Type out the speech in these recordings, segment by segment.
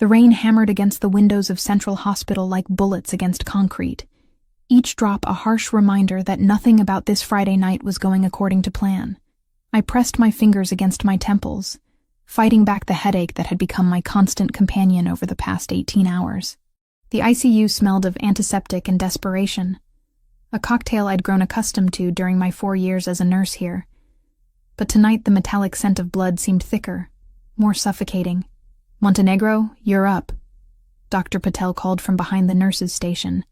The rain hammered against the windows of Central Hospital like bullets against concrete, each drop a harsh reminder that nothing about this Friday night was going according to plan. I pressed my fingers against my temples, fighting back the headache that had become my constant companion over the past 18 hours. The ICU smelled of antiseptic and desperation, a cocktail I'd grown accustomed to during my 4 years as a nurse here. But tonight the metallic scent of blood seemed thicker, more suffocating. "Montenegro, you're up," Dr. Patel called from behind the nurse's station,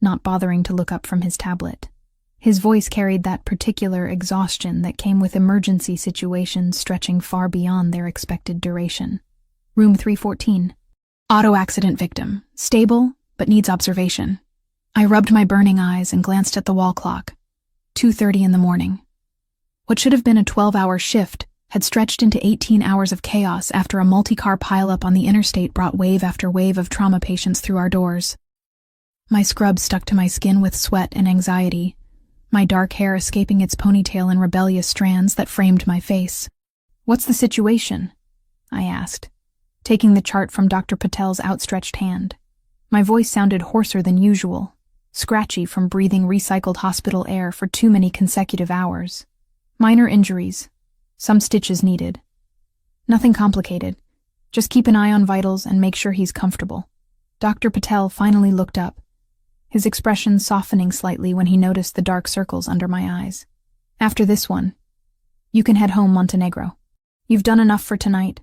not bothering to look up from his tablet. His voice carried that particular exhaustion that came with emergency situations stretching far beyond their expected duration. "Room 314. Auto accident victim. Stable, but needs observation." I rubbed my burning eyes and glanced at the wall clock. 2:30 in the morning. What should have been a 12-hour shift had stretched into 18 hours of chaos after a multi-car pileup on the interstate brought wave after wave of trauma patients through our doors. My scrub stuck to my skin with sweat and anxiety, my dark hair escaping its ponytail in rebellious strands that framed my face. "What's the situation?" I asked, taking the chart from Dr. Patel's outstretched hand. My voice sounded hoarser than usual, scratchy from breathing recycled hospital air for too many consecutive hours. "Minor injuries. Some stitches needed. Nothing complicated. Just keep an eye on vitals and make sure he's comfortable." Dr. Patel finally looked up, his expression softening slightly when he noticed the dark circles under my eyes. "After this one, you can head home, Montenegro. You've done enough for tonight."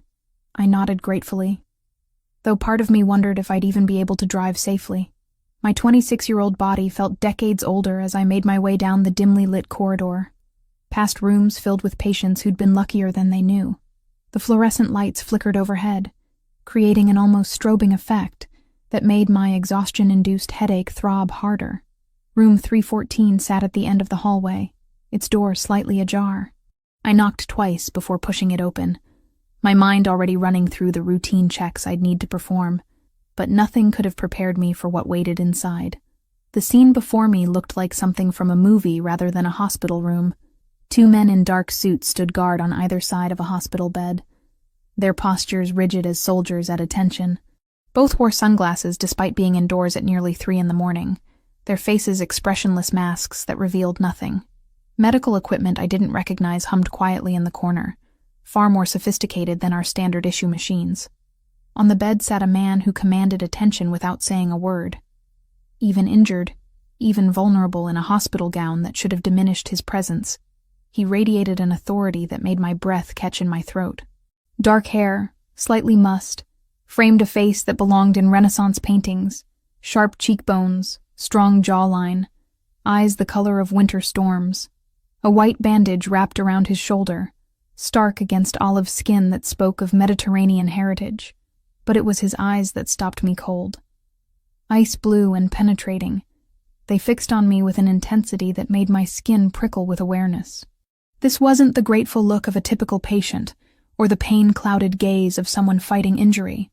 I nodded gratefully, though part of me wondered if I'd even be able to drive safely. My 26-year-old body felt decades older as I made my way down the dimly lit corridor, past rooms filled with patients who'd been luckier than they knew. The fluorescent lights flickered overhead, creating an almost strobing effect that made my exhaustion-induced headache throb harder. Room 314 sat at the end of the hallway, its door slightly ajar. I knocked twice before pushing it open, my mind already running through the routine checks I'd need to perform, but nothing could have prepared me for what waited inside. The scene before me looked like something from a movie rather than a hospital room. 2 men in dark suits stood guard on either side of a hospital bed, their postures rigid as soldiers at attention. Both wore sunglasses despite being indoors at nearly 3 in the morning, their faces expressionless masks that revealed nothing. Medical equipment I didn't recognize hummed quietly in the corner, far more sophisticated than our standard issue machines. On the bed sat a man who commanded attention without saying a word. Even injured, even vulnerable in a hospital gown that should have diminished his presence, he radiated an authority that made my breath catch in my throat. Dark hair, slightly mussed, framed a face that belonged in Renaissance paintings, sharp cheekbones, strong jawline, eyes the color of winter storms. A white bandage wrapped around his shoulder, stark against olive skin that spoke of Mediterranean heritage, but it was his eyes that stopped me cold. Ice blue and penetrating, they fixed on me with an intensity that made my skin prickle with awareness. This wasn't the grateful look of a typical patient, or the pain-clouded gaze of someone fighting injury.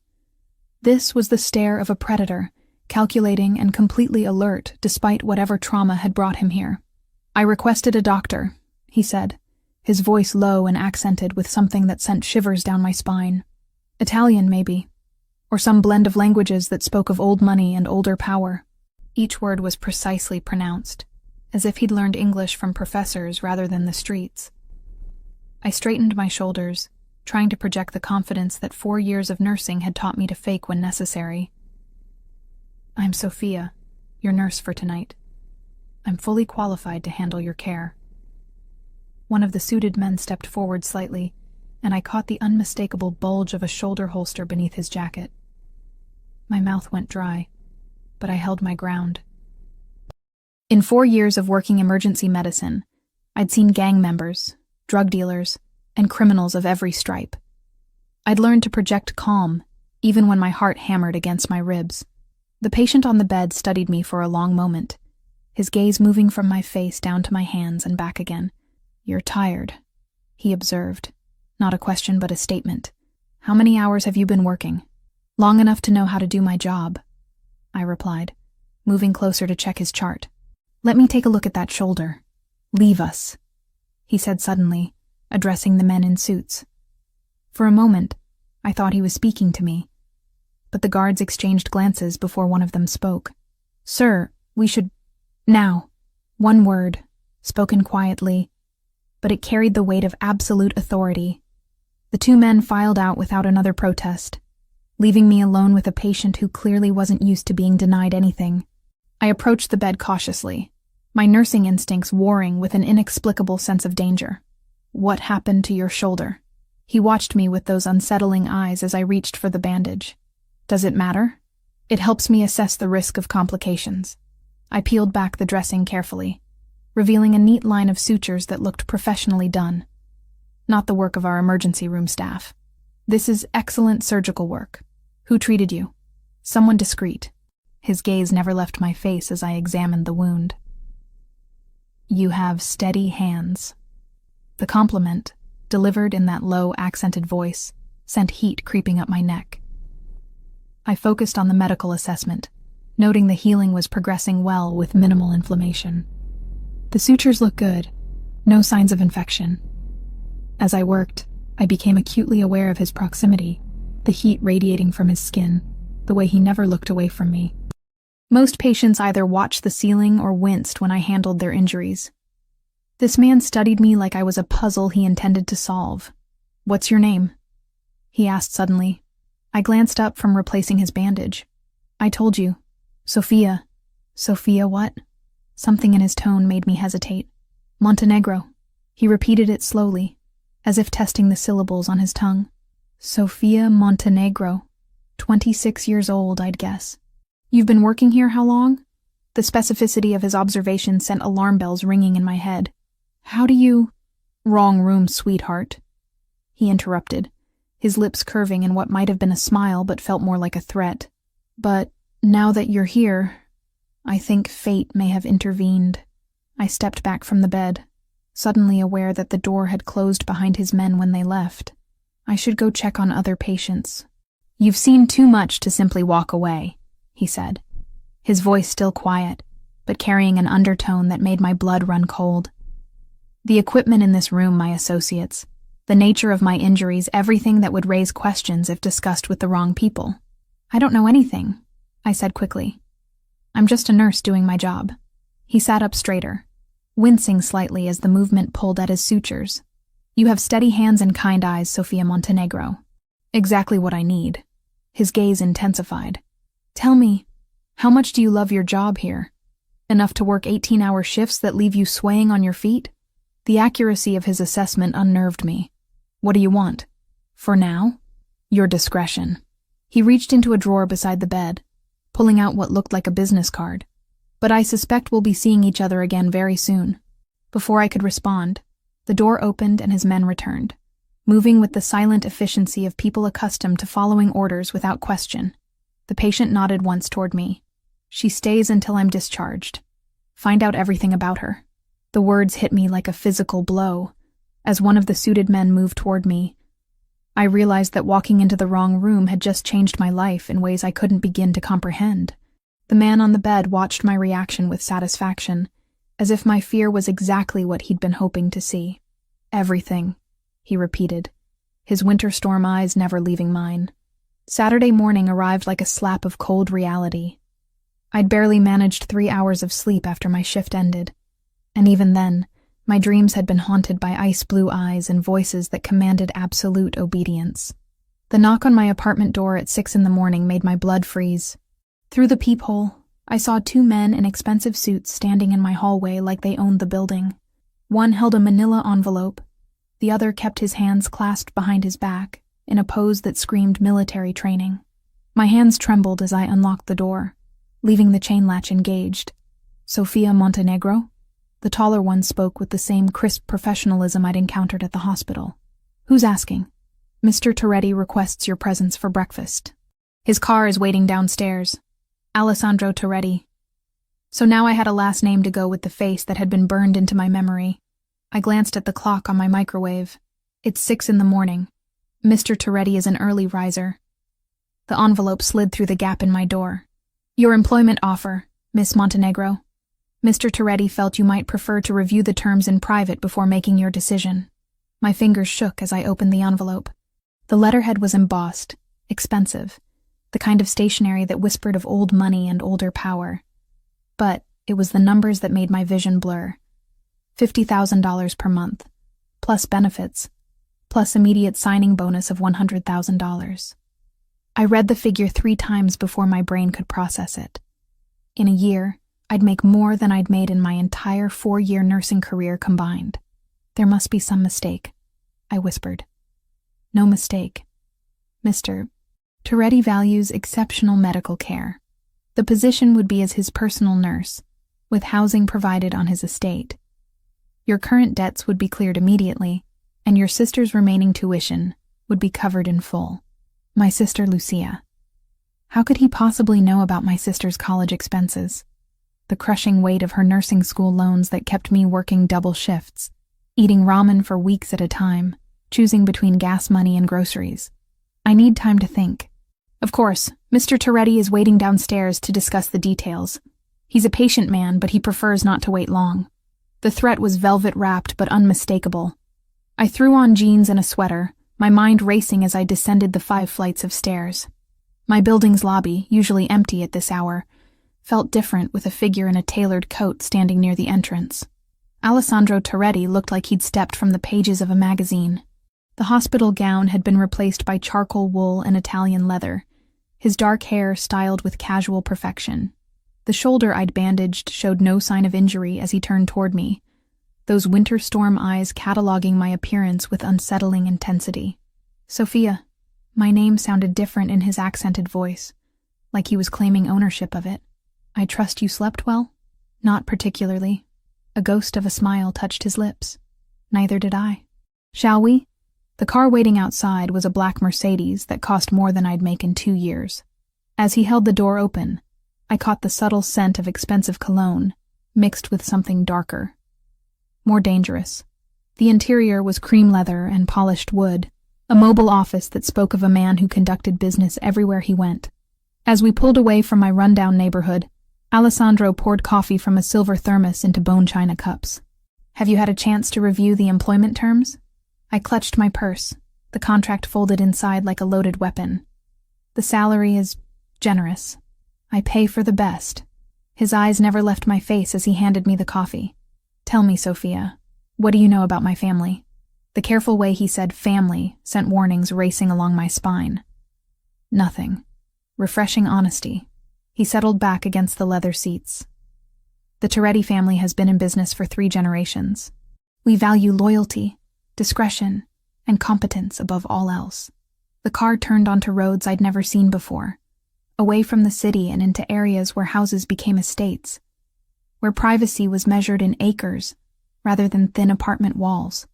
This was the stare of a predator, calculating and completely alert despite whatever trauma had brought him here. "I requested a doctor," he said, his voice low and accented with something that sent shivers down my spine. "Italian, maybe, or some blend of languages that spoke of old money and older power." Each word was precisely pronounced, as if he'd learned English from professors rather than the streets. I straightened my shoulders, trying to project the confidence that 4 years of nursing had taught me to fake when necessary. "I'm Sophia, your nurse for tonight. I'm fully qualified to handle your care." One of the suited men stepped forward slightly, and I caught the unmistakable bulge of a shoulder holster beneath his jacket. My mouth went dry, but I held my ground. In 4 years of working emergency medicine, I'd seen gang members, drug dealers, and criminals of every stripe. I'd learned to project calm, even when my heart hammered against my ribs. The patient on the bed studied me for a long moment, his gaze moving from my face down to my hands and back again. "You're tired," he observed. Not a question but a statement. "How many hours have you been working?" "Long enough to know how to do my job," I replied, moving closer to check his chart. "Let me take a look at that shoulder. Leave us," he said suddenly, addressing the men in suits. For a moment, I thought he was speaking to me, but the guards exchanged glances before one of them spoke. "Sir, we should— now." One word, spoken quietly, but it carried the weight of absolute authority. The two men filed out without another protest, leaving me alone with a patient who clearly wasn't used to being denied anything. I approached the bed cautiously, my nursing instincts warring with an inexplicable sense of danger. "What happened to your shoulder?" He watched me with those unsettling eyes as I reached for the bandage. "Does it matter? It helps me assess the risk of complications." I peeled back the dressing carefully, revealing a neat line of sutures that looked professionally done. Not the work of our emergency room staff. "This is excellent surgical work. Who treated you?" "Someone discreet." His gaze never left my face as I examined the wound. "You have steady hands." The compliment, delivered in that low, accented voice, sent heat creeping up my neck. I focused on the medical assessment, noting the healing was progressing well with minimal inflammation. "The sutures look good. No signs of infection." As I worked, I became acutely aware of his proximity, the heat radiating from his skin, the way he never looked away from me. Most patients either watched the ceiling or winced when I handled their injuries. This man studied me like I was a puzzle he intended to solve. "What's your name?" he asked suddenly. I glanced up from replacing his bandage. "I told you. Sophia." "Sophia what?" Something in his tone made me hesitate. "Montenegro." He repeated it slowly, as if testing the syllables on his tongue. "Sophia Montenegro. 26 years old, I'd guess." "You've been working here how long?" The specificity of his observation sent alarm bells ringing in my head. "How do you—" "Wrong room, sweetheart," he interrupted, his lips curving in what might have been a smile but felt more like a threat. "But now that you're here, I think fate may have intervened." I stepped back from the bed, suddenly aware that the door had closed behind his men when they left. I should go check on other patients. "You've seen too much to simply walk away," he said, his voice still quiet, but carrying an undertone that made my blood run cold. "The equipment in this room, my associates, the nature of my injuries, everything that would raise questions if discussed with the wrong people." "I don't know anything," I said quickly. "I'm just a nurse doing my job." He sat up straighter, wincing slightly as the movement pulled at his sutures. "You have steady hands and kind eyes, Sophia Montenegro. Exactly what I need." His gaze intensified. "Tell me, how much do you love your job here? Enough to work 18-hour shifts that leave you swaying on your feet?" The accuracy of his assessment unnerved me. "What do you want?" "For now, your discretion." He reached into a drawer beside the bed, pulling out what looked like a business card. "But I suspect we'll be seeing each other again very soon." Before I could respond, the door opened and his men returned, moving with the silent efficiency of people accustomed to following orders without question. The patient nodded once toward me. "She stays until I'm discharged. Find out everything about her." The words hit me like a physical blow. As one of the suited men moved toward me, I realized that walking into the wrong room had just changed my life in ways I couldn't begin to comprehend. The man on the bed watched my reaction with satisfaction, as if my fear was exactly what he'd been hoping to see. "Everything," he repeated, his winter storm eyes never leaving mine. Saturday morning arrived like a slap of cold reality. I'd barely managed 3 hours of sleep after my shift ended, and even then, my dreams had been haunted by ice-blue eyes and voices that commanded absolute obedience. The knock on my apartment door at 6 a.m. made my blood freeze. Through the peephole, I saw 2 men in expensive suits standing in my hallway like they owned the building. One held a manila envelope, the other kept his hands clasped behind his back, in a pose that screamed military training. My hands trembled as I unlocked the door, leaving the chain latch engaged. "Sophia Montenegro?" The taller one spoke with the same crisp professionalism I'd encountered at the hospital. "Who's asking?" "Mr. Toretti requests your presence for breakfast. His car is waiting downstairs. Alessandro Toretti." So now I had a last name to go with the face that had been burned into my memory. I glanced at the clock on my microwave. It's 6 a.m. Mr. Toretti is an early riser. The envelope slid through the gap in my door. "Your employment offer, Miss Montenegro. Mr. Toretti felt you might prefer to review the terms in private before making your decision." My fingers shook as I opened the envelope. The letterhead was embossed, expensive, the kind of stationery that whispered of old money and older power. But it was the numbers that made my vision blur. $50,000 per month, plus benefits, plus immediate signing bonus of $100,000. I read the figure 3 times before my brain could process it. In a year, I'd make more than I'd made in my entire 4-year nursing career combined. There must be some mistake, I whispered. No mistake. Mr. Toretti values exceptional medical care. The position would be as his personal nurse, with housing provided on his estate. Your current debts would be cleared immediately, and your sister's remaining tuition would be covered in full. My sister Lucia. How could he possibly know about my sister's college expenses? The crushing weight of her nursing school loans that kept me working double shifts, eating ramen for weeks at a time, choosing between gas money and groceries. I need time to think. Of course, Mr. Toretti is waiting downstairs to discuss the details. He's a patient man, but he prefers not to wait long. The threat was velvet-wrapped but unmistakable. I threw on jeans and a sweater, my mind racing as I descended the 5 flights of stairs. My building's lobby, usually empty at this hour, felt different with a figure in a tailored coat standing near the entrance. Alessandro Toretti looked like he'd stepped from the pages of a magazine. The hospital gown had been replaced by charcoal wool and Italian leather, his dark hair styled with casual perfection. The shoulder I'd bandaged showed no sign of injury as he turned toward me, those winter storm eyes cataloging my appearance with unsettling intensity. Sophia. My name sounded different in his accented voice, like he was claiming ownership of it. I trust you slept well? Not particularly. A ghost of a smile touched his lips. Neither did I. Shall we? The car waiting outside was a black Mercedes that cost more than I'd make in 2 years. As he held the door open, I caught the subtle scent of expensive cologne, mixed with something darker. More dangerous. The interior was cream leather and polished wood, a mobile office that spoke of a man who conducted business everywhere he went. As we pulled away from my rundown neighborhood, Alessandro poured coffee from a silver thermos into bone china cups. Have you had a chance to review the employment terms? I clutched my purse, the contract folded inside like a loaded weapon. The salary is generous. I pay for the best. His eyes never left my face as he handed me the coffee. Tell me, Sophia, what do you know about my family? The careful way he said family sent warnings racing along my spine. Nothing. Refreshing honesty. He settled back against the leather seats. The Toretti family has been in business for 3 generations. We value loyalty, discretion, and competence above all else. The car turned onto roads I'd never seen before, away from the city and into areas where houses became estates, where privacy was measured in acres rather than thin apartment walls.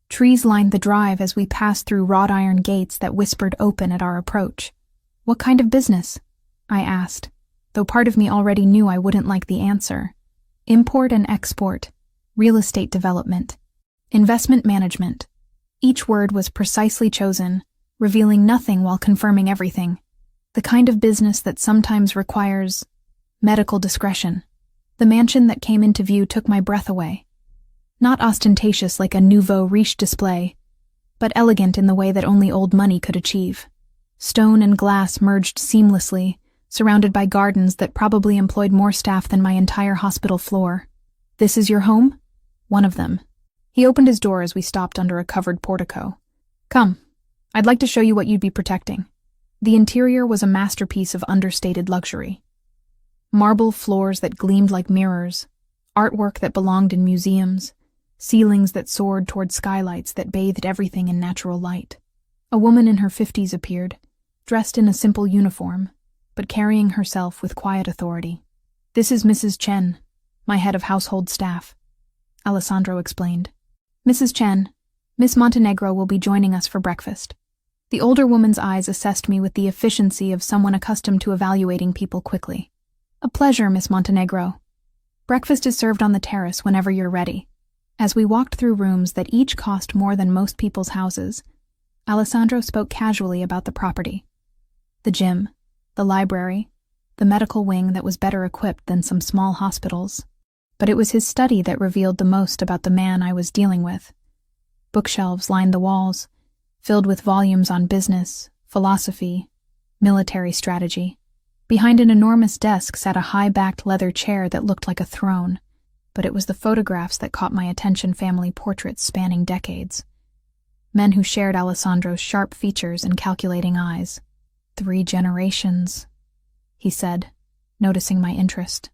Trees lined the drive as we passed through wrought iron gates that whispered open at our approach. What kind of business? I asked, though part of me already knew I wouldn't like the answer. Import and export, real estate development, investment management. Each word was precisely chosen, revealing nothing while confirming everything. The kind of business that sometimes requires medical discretion. The mansion that came into view took my breath away. Not ostentatious like a nouveau riche display, but elegant in the way that only old money could achieve. Stone and glass merged seamlessly, surrounded by gardens that probably employed more staff than my entire hospital floor. This is your home? One of them. He opened his door as we stopped under a covered portico. Come, I'd like to show you what you'd be protecting. The interior was a masterpiece of understated luxury. Marble floors that gleamed like mirrors, artwork that belonged in museums, ceilings that soared toward skylights that bathed everything in natural light. A woman in her 50s appeared, dressed in a simple uniform, but carrying herself with quiet authority. This is Mrs. Chen, my head of household staff, Alessandro explained. Mrs. Chen, Miss Montenegro will be joining us for breakfast. The older woman's eyes assessed me with the efficiency of someone accustomed to evaluating people quickly. A pleasure, Miss Montenegro. Breakfast is served on the terrace whenever you're ready. As we walked through rooms that each cost more than most people's houses, Alessandro spoke casually about the property. The gym, the library, the medical wing that was better equipped than some small hospitals. But it was his study that revealed the most about the man I was dealing with. Bookshelves lined the walls, filled with volumes on business, philosophy, Military strategy. Behind an enormous desk sat a high-backed leather chair that looked like a throne, but it was the photographs that caught my attention, family portraits spanning decades. Men who shared Alessandro's sharp features and calculating eyes. 3 generations, he said, noticing my interest.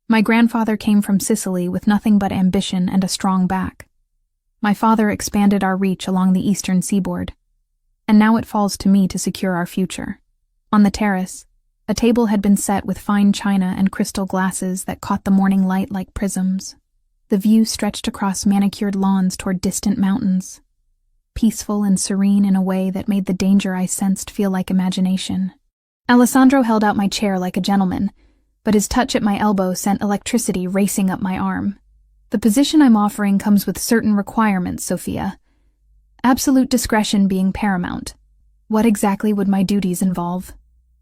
My grandfather came from Sicily with nothing but ambition and a strong back. My father expanded our reach along the eastern seaboard, and now it falls to me to secure our future. On the terrace, a table had been set with fine china and crystal glasses that caught the morning light like prisms. The view stretched across manicured lawns toward distant mountains, peaceful and serene in a way that made the danger I sensed feel like imagination. Alessandro held out my chair like a gentleman, but his touch at my elbow sent electricity racing up my arm. The position I'm offering comes with certain requirements, Sophia. Absolute discretion being paramount. What exactly would my duties involve?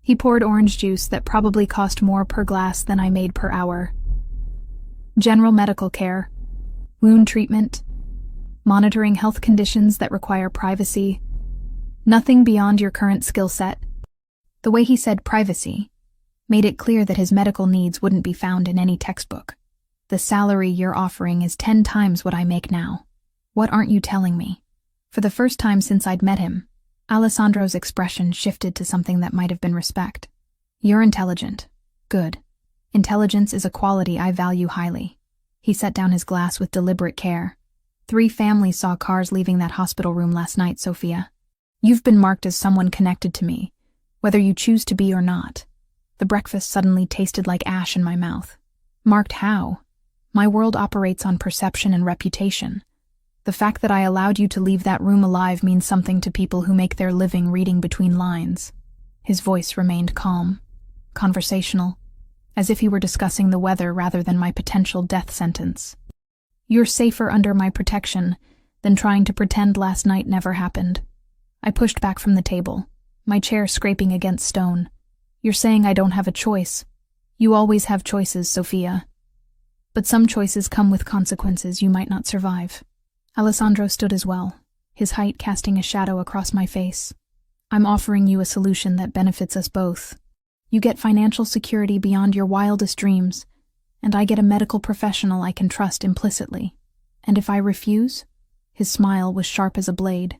He poured orange juice that probably cost more per glass than I made per hour. General medical care, wound treatment, monitoring health conditions that require privacy. Nothing beyond your current skill set. The way he said privacy made it clear that his medical needs wouldn't be found in any textbook. The salary you're offering is 10 times what I make now. What aren't you telling me? For the first time since I'd met him, Alessandro's expression shifted to something that might have been respect. You're intelligent. Good. Intelligence is a quality I value highly. He set down his glass with deliberate care. 3 families saw cars leaving that hospital room last night, Sophia. You've been marked as someone connected to me, whether you choose to be or not. The breakfast suddenly tasted like ash in my mouth. Marked how? My world operates on perception and reputation. The fact that I allowed you to leave that room alive means something to people who make their living reading between lines. His voice remained calm, conversational, as if he were discussing the weather rather than my potential death sentence. You're safer under my protection than trying to pretend last night never happened. I pushed back from the table, my chair scraping against stone. You're saying I don't have a choice. You always have choices, Sophia. But some choices come with consequences you might not survive. Alessandro stood as well, his height casting a shadow across my face. I'm offering you a solution that benefits us both. You get financial security beyond your wildest dreams, and I get a medical professional I can trust implicitly. And if I refuse, his smile was sharp as a blade,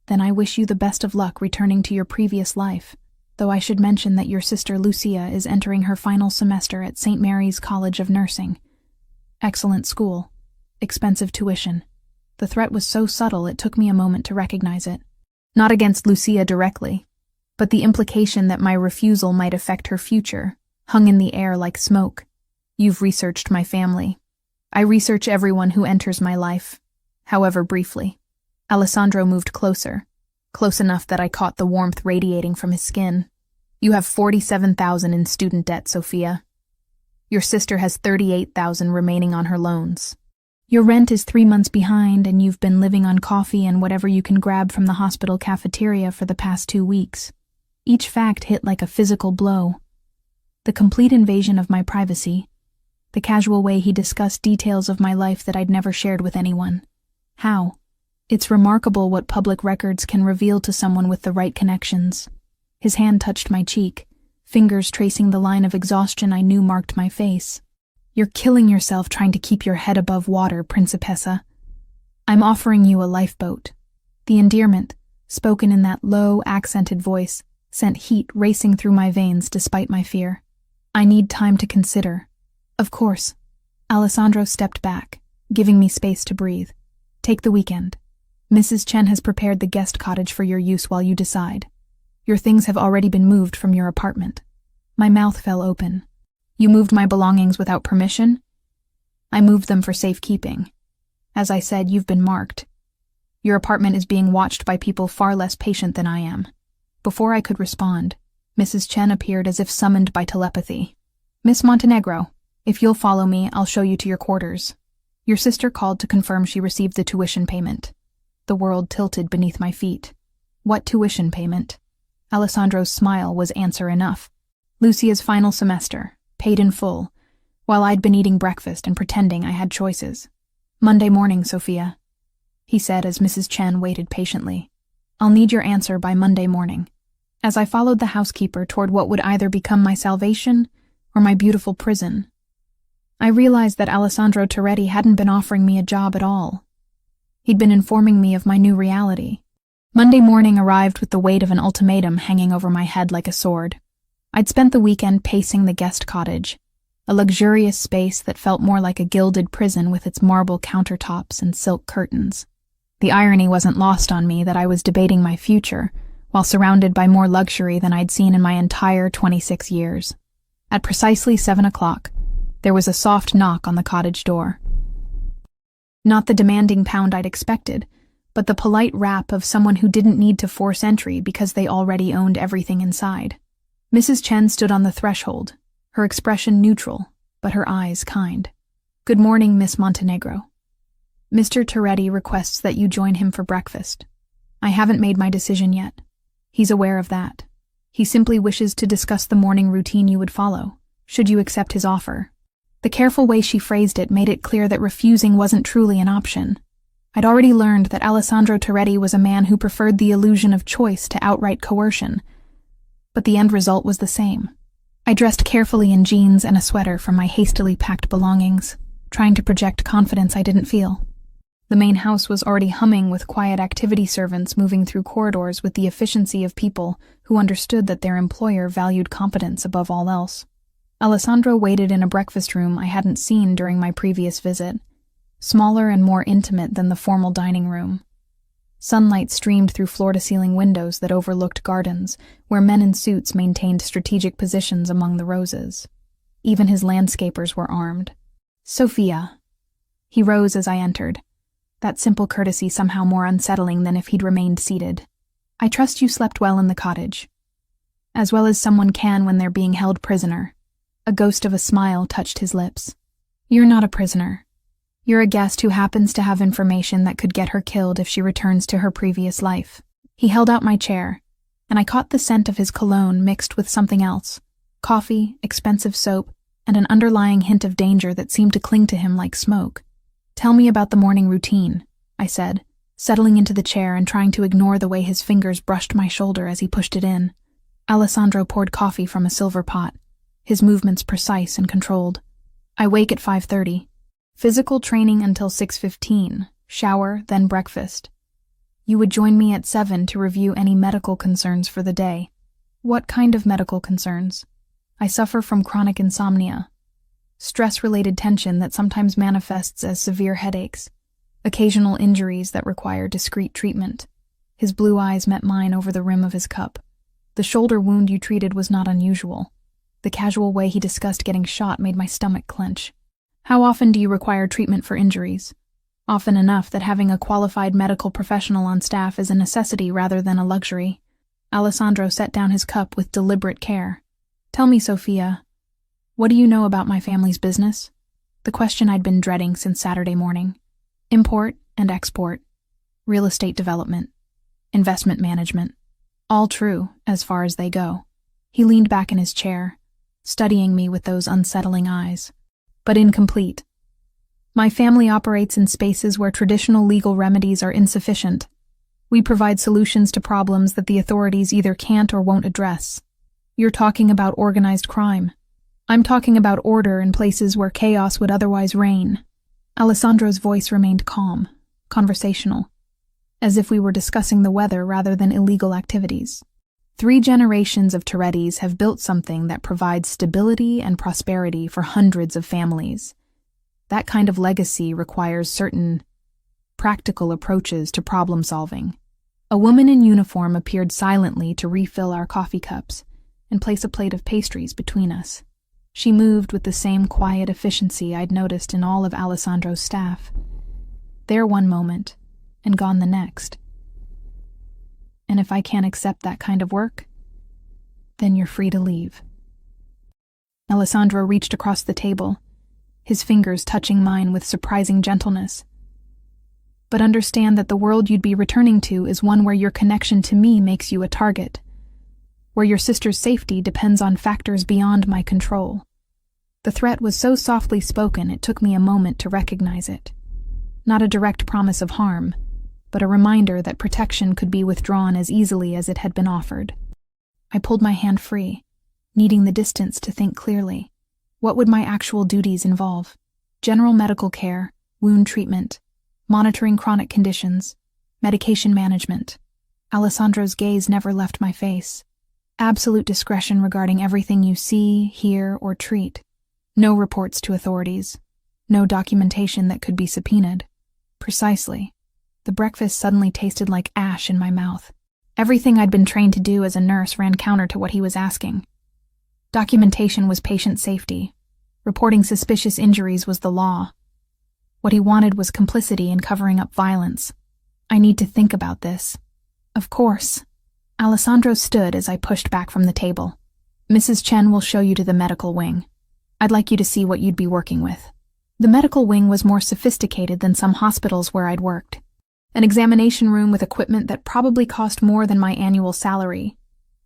then I wish you the best of luck returning to your previous life, though I should mention that your sister Lucia is entering her final semester at St. Mary's College of Nursing. Excellent school, expensive tuition. The threat was so subtle it took me a moment to recognize it. Not against Lucia directly, but the implication that my refusal might affect her future hung in the air like smoke. You've researched my family. I research everyone who enters my life, however briefly. Alessandro moved closer, close enough that I caught the warmth radiating from his skin. You have $47,000 in student debt, Sophia. Your sister has $38,000 remaining on her loans. Your rent is 3 months behind, and you've been living on coffee and whatever you can grab from the hospital cafeteria for the past 2 weeks. Each fact hit like a physical blow. The complete invasion of my privacy, the casual way he discussed details of my life that I'd never shared with anyone. How? It's remarkable what public records can reveal to someone with the right connections. His hand touched my cheek, fingers tracing the line of exhaustion I knew marked my face. You're killing yourself trying to keep your head above water, Principessa. I'm offering you a lifeboat. The endearment, spoken in that low, accented voice, sent heat racing through my veins despite my fear. I need time to consider. Of course. Alessandro stepped back, giving me space to breathe. Take the weekend. Mrs. Chen has prepared the guest cottage for your use while you decide. Your things have already been moved from your apartment. My mouth fell open. You moved my belongings without permission? I moved them for safekeeping. As I said, you've been marked. Your apartment is being watched by people far less patient than I am. Before I could respond, Mrs. Chen appeared as if summoned by telepathy. Miss Montenegro, if you'll follow me, I'll show you to your quarters. Your sister called to confirm she received the tuition payment. The world tilted beneath my feet. What tuition payment? Alessandro's smile was answer enough. Lucia's final semester, paid in full, while I'd been eating breakfast and pretending I had choices. Monday morning, Sophia, he said as Mrs. Chen waited patiently. I'll need your answer by Monday morning. as I followed the housekeeper toward what would either become my salvation or my beautiful prison. I realized that Alessandro Toretti hadn't been offering me a job at all. He'd been informing me of my new reality. Monday morning arrived with the weight of an ultimatum hanging over my head like a sword. I'd spent the weekend pacing the guest cottage, a luxurious space that felt more like a gilded prison with its marble countertops and silk curtains. The irony wasn't lost on me that I was debating my future, while surrounded by more luxury than I'd seen in my entire 26 years. At precisely 7 o'clock, there was a soft knock on the cottage door. Not the demanding pound I'd expected, but the polite rap of someone who didn't need to force entry because they already owned everything inside. Mrs. Chen stood on the threshold, her expression neutral, but her eyes kind. "Good morning, Miss Montenegro. Mr. Toretti requests that you join him for breakfast. I haven't made my decision yet. He's aware of that. He simply wishes to discuss the morning routine you would follow, should you accept his offer." The careful way she phrased it made it clear that refusing wasn't truly an option. I'd already learned that Alessandro Toretti was a man who preferred the illusion of choice to outright coercion, but the end result was the same. I dressed carefully in jeans and a sweater from my hastily packed belongings, trying to project confidence I didn't feel. The main house was already humming with quiet activity servants moving through corridors with the efficiency of people who understood that their employer valued competence above all else. Alessandro waited in a breakfast room I hadn't seen during my previous visit, smaller and more intimate than the formal dining room. Sunlight streamed through floor-to-ceiling windows that overlooked gardens, where men in suits maintained strategic positions among the roses. Even his landscapers were armed. "Sophia." He rose as I entered, that simple courtesy somehow more unsettling than if he'd remained seated. "I trust you slept well in the cottage, as well as someone can when they're being held prisoner." A ghost of a smile touched his lips. "You're not a prisoner. You're a guest who happens to have information that could get her killed if she returns to her previous life." He held out my chair, and I caught the scent of his cologne mixed with something else, coffee, expensive soap, and an underlying hint of danger that seemed to cling to him like smoke. "Tell me about the morning routine," I said, settling into the chair and trying to ignore the way his fingers brushed my shoulder as he pushed it in. Alessandro poured coffee from a silver pot, his movements precise and controlled. "I wake at 5:30. Physical training until 6:15, shower, then breakfast. You would join me at 7 to review any medical concerns for the day." "What kind of medical concerns?" "I suffer from chronic insomnia, stress-related tension that sometimes manifests as severe headaches, occasional injuries that require discreet treatment." His blue eyes met mine over the rim of his cup. "The shoulder wound you treated was not unusual." The casual way he discussed getting shot made my stomach clench. "How often do you require treatment for injuries?" "Often enough that having a qualified medical professional on staff is a necessity rather than a luxury." Alessandro set down his cup with deliberate care. "Tell me, Sophia, what do you know about my family's business?" The question I'd been dreading since Saturday morning. "Import and export, real estate development, investment management. All true, as far as they go." He leaned back in his chair, studying me with those unsettling eyes. "But incomplete. My family operates in spaces where traditional legal remedies are insufficient. We provide solutions to problems that the authorities either can't or won't address." "You're talking about organized crime." "I'm talking about order in places where chaos would otherwise reign." Alessandro's voice remained calm, conversational, as if we were discussing the weather rather than illegal activities. 3 generations of Torettis have built something that provides stability and prosperity for hundreds of families. That kind of legacy requires certain practical approaches to problem solving. A woman in uniform appeared silently to refill our coffee cups and place a plate of pastries between us. She moved with the same quiet efficiency I'd noticed in all of Alessandro's staff. There one moment, and gone the next. And if I can't accept that kind of work, then you're free to leave. Alessandro reached across the table, his fingers touching mine with surprising gentleness. "But understand that the world you'd be returning to is one where your connection to me makes you a target, where your sister's safety depends on factors beyond my control." The threat was so softly spoken it took me a moment to recognize it. Not a direct promise of harm, but a reminder that protection could be withdrawn as easily as it had been offered. I pulled my hand free, needing the distance to think clearly. What would my actual duties involve? General medical care, wound treatment, monitoring chronic conditions, medication management. Alessandro's gaze never left my face. Absolute discretion regarding everything you see, hear, or treat. No reports to authorities. No documentation that could be subpoenaed. Precisely. The breakfast suddenly tasted like ash in my mouth. Everything I'd been trained to do as a nurse ran counter to what he was asking. Documentation was patient safety. Reporting suspicious injuries was the law. What he wanted was complicity in covering up violence. I need to think about this. Of course. Alessandro stood as I pushed back from the table. Mrs. Chen will show you to the medical wing. I'd like you to see what you'd be working with. The medical wing was more sophisticated than some hospitals where I'd worked. An examination room with equipment that probably cost more than my annual salary.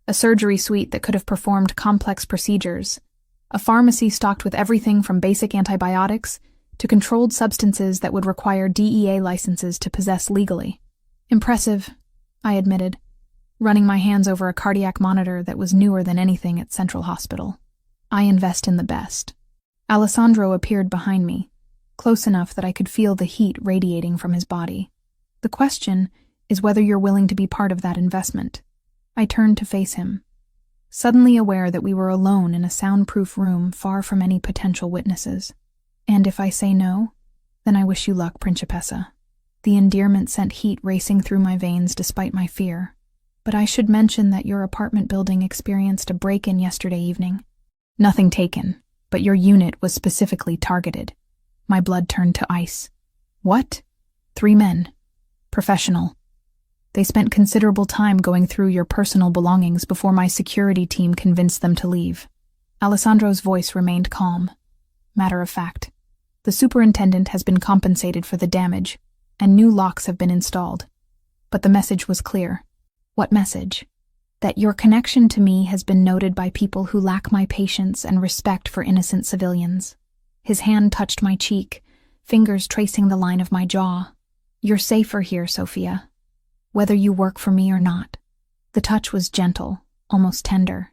A surgery suite that could have performed complex procedures. A pharmacy stocked with everything from basic antibiotics to controlled substances that would require DEA licenses to possess legally. Impressive, I admitted, running my hands over a cardiac monitor that was newer than anything at Central Hospital. I invest in the best. Alessandro appeared behind me, close enough that I could feel the heat radiating from his body. The question is whether you're willing to be part of that investment. I turned to face him, suddenly aware that we were alone in a soundproof room far from any potential witnesses. And if I say no, then I wish you luck, Principessa. The endearment sent heat racing through my veins despite my fear. But I should mention that your apartment building experienced a break-in yesterday evening. Nothing taken, but your unit was specifically targeted. My blood turned to ice. What? 3 men. Professional. They spent considerable time going through your personal belongings before my security team convinced them to leave. Alessandro's voice remained calm. Matter of fact. The superintendent has been compensated for the damage, and new locks have been installed. But the message was clear. What message? That your connection to me has been noted by people who lack my patience and respect for innocent civilians. His hand touched my cheek, fingers tracing the line of my jaw. You're safer here, Sophia, whether you work for me or not. The touch was gentle, almost tender,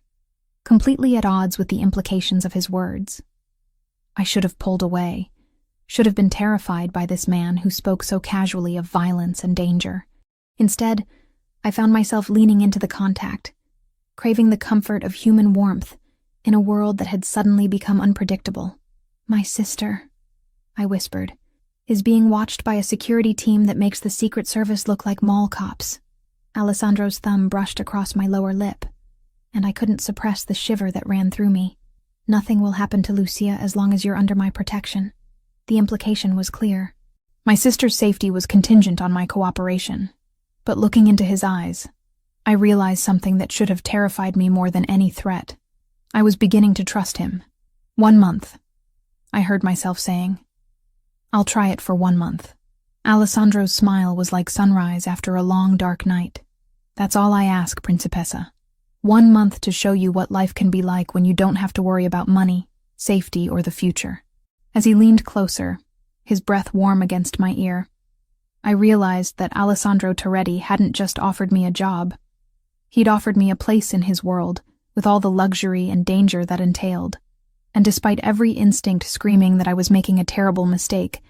completely at odds with the implications of his words. I should have pulled away, should have been terrified by this man who spoke so casually of violence and danger. Instead, I found myself leaning into the contact, craving the comfort of human warmth in a world that had suddenly become unpredictable. My sister, I whispered, is being watched by a security team that makes the Secret Service look like mall cops. Alessandro's thumb brushed across my lower lip, and I couldn't suppress the shiver that ran through me. Nothing will happen to Lucia as long as you're under my protection. The implication was clear. My sister's safety was contingent on my cooperation. But looking into his eyes, I realized something that should have terrified me more than any threat. I was beginning to trust him. 1 month, I heard myself saying. I'll try it for 1 month. Alessandro's smile was like sunrise after a long, dark night. That's all I ask, Principessa. 1 month to show you what life can be like when you don't have to worry about money, safety, or the future. As he leaned closer, his breath warm against my ear, I realized that Alessandro Toretti hadn't just offered me a job. He'd offered me a place in his world, with all the luxury and danger that entailed. And despite every instinct screaming that I was making a terrible mistake,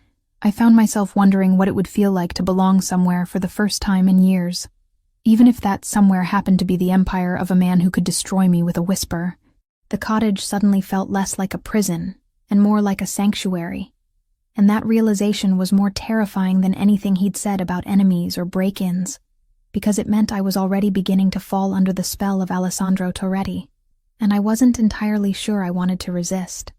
I found myself wondering what it would feel like to belong somewhere for the first time in years. Even if that somewhere happened to be the empire of a man who could destroy me with a whisper, the cottage suddenly felt less like a prison and more like a sanctuary. And that realization was more terrifying than anything he'd said about enemies or break-ins, because it meant I was already beginning to fall under the spell of Alessandro Toretti, and I wasn't entirely sure I wanted to resist.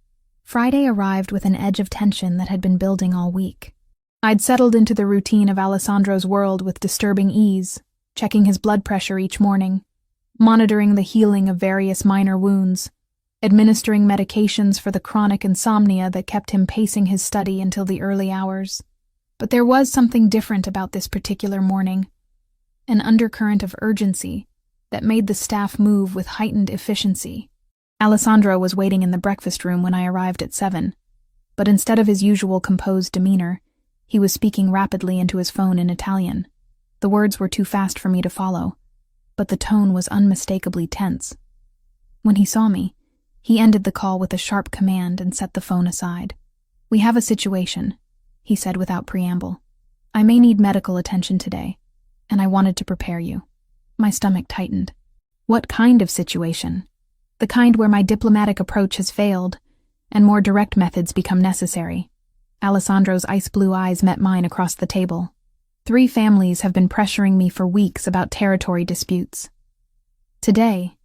Friday arrived with an edge of tension that had been building all week. I'd settled into the routine of Alessandro's world with disturbing ease, checking his blood pressure each morning, monitoring the healing of various minor wounds, administering medications for the chronic insomnia that kept him pacing his study until the early hours. But there was something different about this particular morning, an undercurrent of urgency that made the staff move with heightened efficiency. Alessandro was waiting in the breakfast room when I arrived at 7, but instead of his usual composed demeanor, he was speaking rapidly into his phone in Italian. The words were too fast for me to follow, but the tone was unmistakably tense. When he saw me, he ended the call with a sharp command and set the phone aside. "We have a situation," he said without preamble. "I may need medical attention today, and I wanted to prepare you." My stomach tightened. What kind of situation? The kind where my diplomatic approach has failed, and more direct methods become necessary. Alessandro's ice-blue eyes met mine across the table. 3 families have been pressuring me for weeks about territory disputes. Today,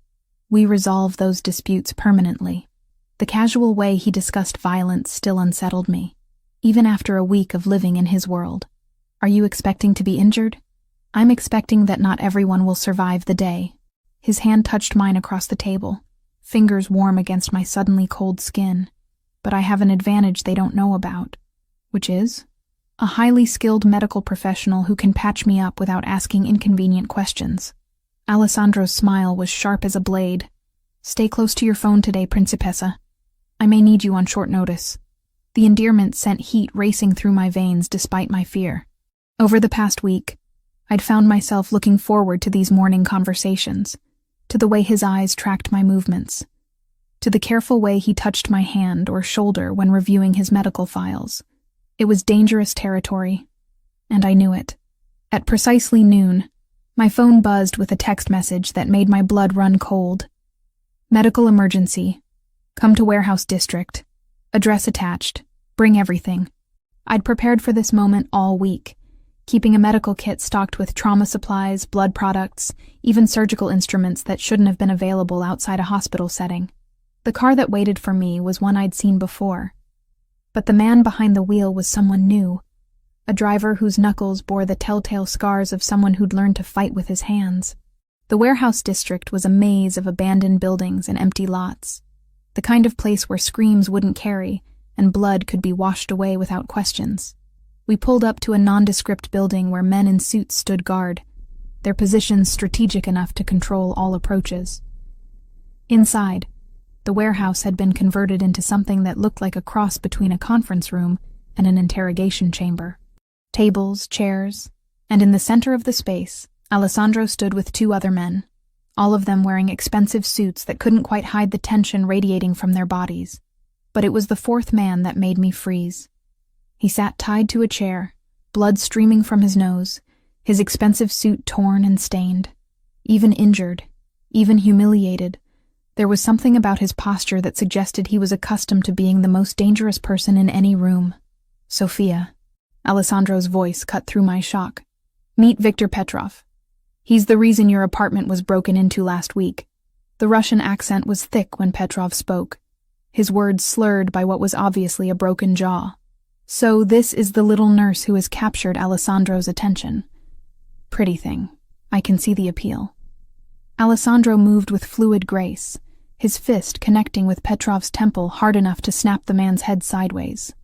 we resolve those disputes permanently. The casual way he discussed violence still unsettled me, even after a week of living in his world. "Are you expecting to be injured?" "I'm expecting that not everyone will survive the day." His hand touched mine across the table, fingers warm against my suddenly cold skin. "But I have an advantage they don't know about." "Which is?" "A highly skilled medical professional who can patch me up without asking inconvenient questions." Alessandro's smile was sharp as a blade. "Stay close to your phone today, Principessa. I may need you on short notice." The endearment sent heat racing through my veins despite my fear. Over the past week, I'd found myself looking forward to these morning conversations, to the way his eyes tracked my movements, to the careful way he touched my hand or shoulder when reviewing his medical files. It was dangerous territory, and I knew it. At precisely noon, my phone buzzed with a text message that made my blood run cold. "Medical emergency. Come to Warehouse District. Address attached. Bring everything." I'd prepared for this moment all week, keeping a medical kit stocked with trauma supplies, blood products, even surgical instruments that shouldn't have been available outside a hospital setting. The car that waited for me was one I'd seen before, but the man behind the wheel was someone new, a driver whose knuckles bore the telltale scars of someone who'd learned to fight with his hands. The Warehouse District was a maze of abandoned buildings and empty lots, the kind of place where screams wouldn't carry and blood could be washed away without questions. We pulled up to a nondescript building where men in suits stood guard, their positions strategic enough to control all approaches. Inside, the warehouse had been converted into something that looked like a cross between a conference room and an interrogation chamber. Tables, chairs, and in the center of the space, Alessandro stood with 2 other men, all of them wearing expensive suits that couldn't quite hide the tension radiating from their bodies. But it was the 4th man that made me freeze. He sat tied to a chair, blood streaming from his nose, his expensive suit torn and stained. Even injured, even humiliated, there was something about his posture that suggested he was accustomed to being the most dangerous person in any room. "Sophia." Alessandro's voice cut through my shock. "Meet Viktor Petrov. He's the reason your apartment was broken into last week." The Russian accent was thick when Petrov spoke, his words slurred by what was obviously a broken jaw. "So this is the little nurse who has captured Alessandro's attention. Pretty thing. I can see the appeal." Alessandro moved with fluid grace, his fist connecting with Petrov's temple hard enough to snap the man's head sideways.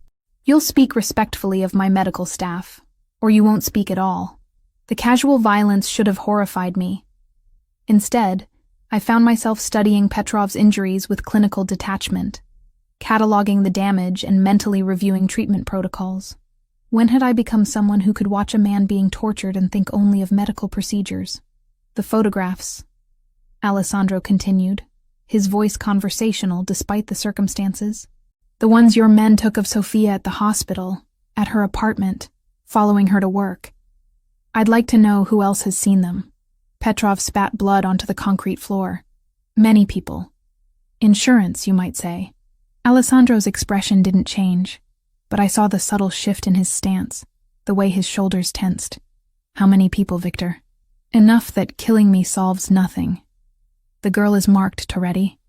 "You'll speak respectfully of my medical staff, or you won't speak at all." The casual violence should have horrified me. Instead, I found myself studying Petrov's injuries with clinical detachment, cataloging the damage and mentally reviewing treatment protocols. When had I become someone who could watch a man being tortured and think only of medical procedures? "The photographs," Alessandro continued, his voice conversational despite the circumstances. "The ones your men took of Sophia at the hospital, at her apartment, following her to work. I'd like to know who else has seen them." Petrov spat blood onto the concrete floor. "Many people. Insurance, you might say." Alessandro's expression didn't change, but I saw the subtle shift in his stance, the way his shoulders tensed. "How many people, Victor?" "Enough that killing me solves nothing. The girl is marked, Toretti.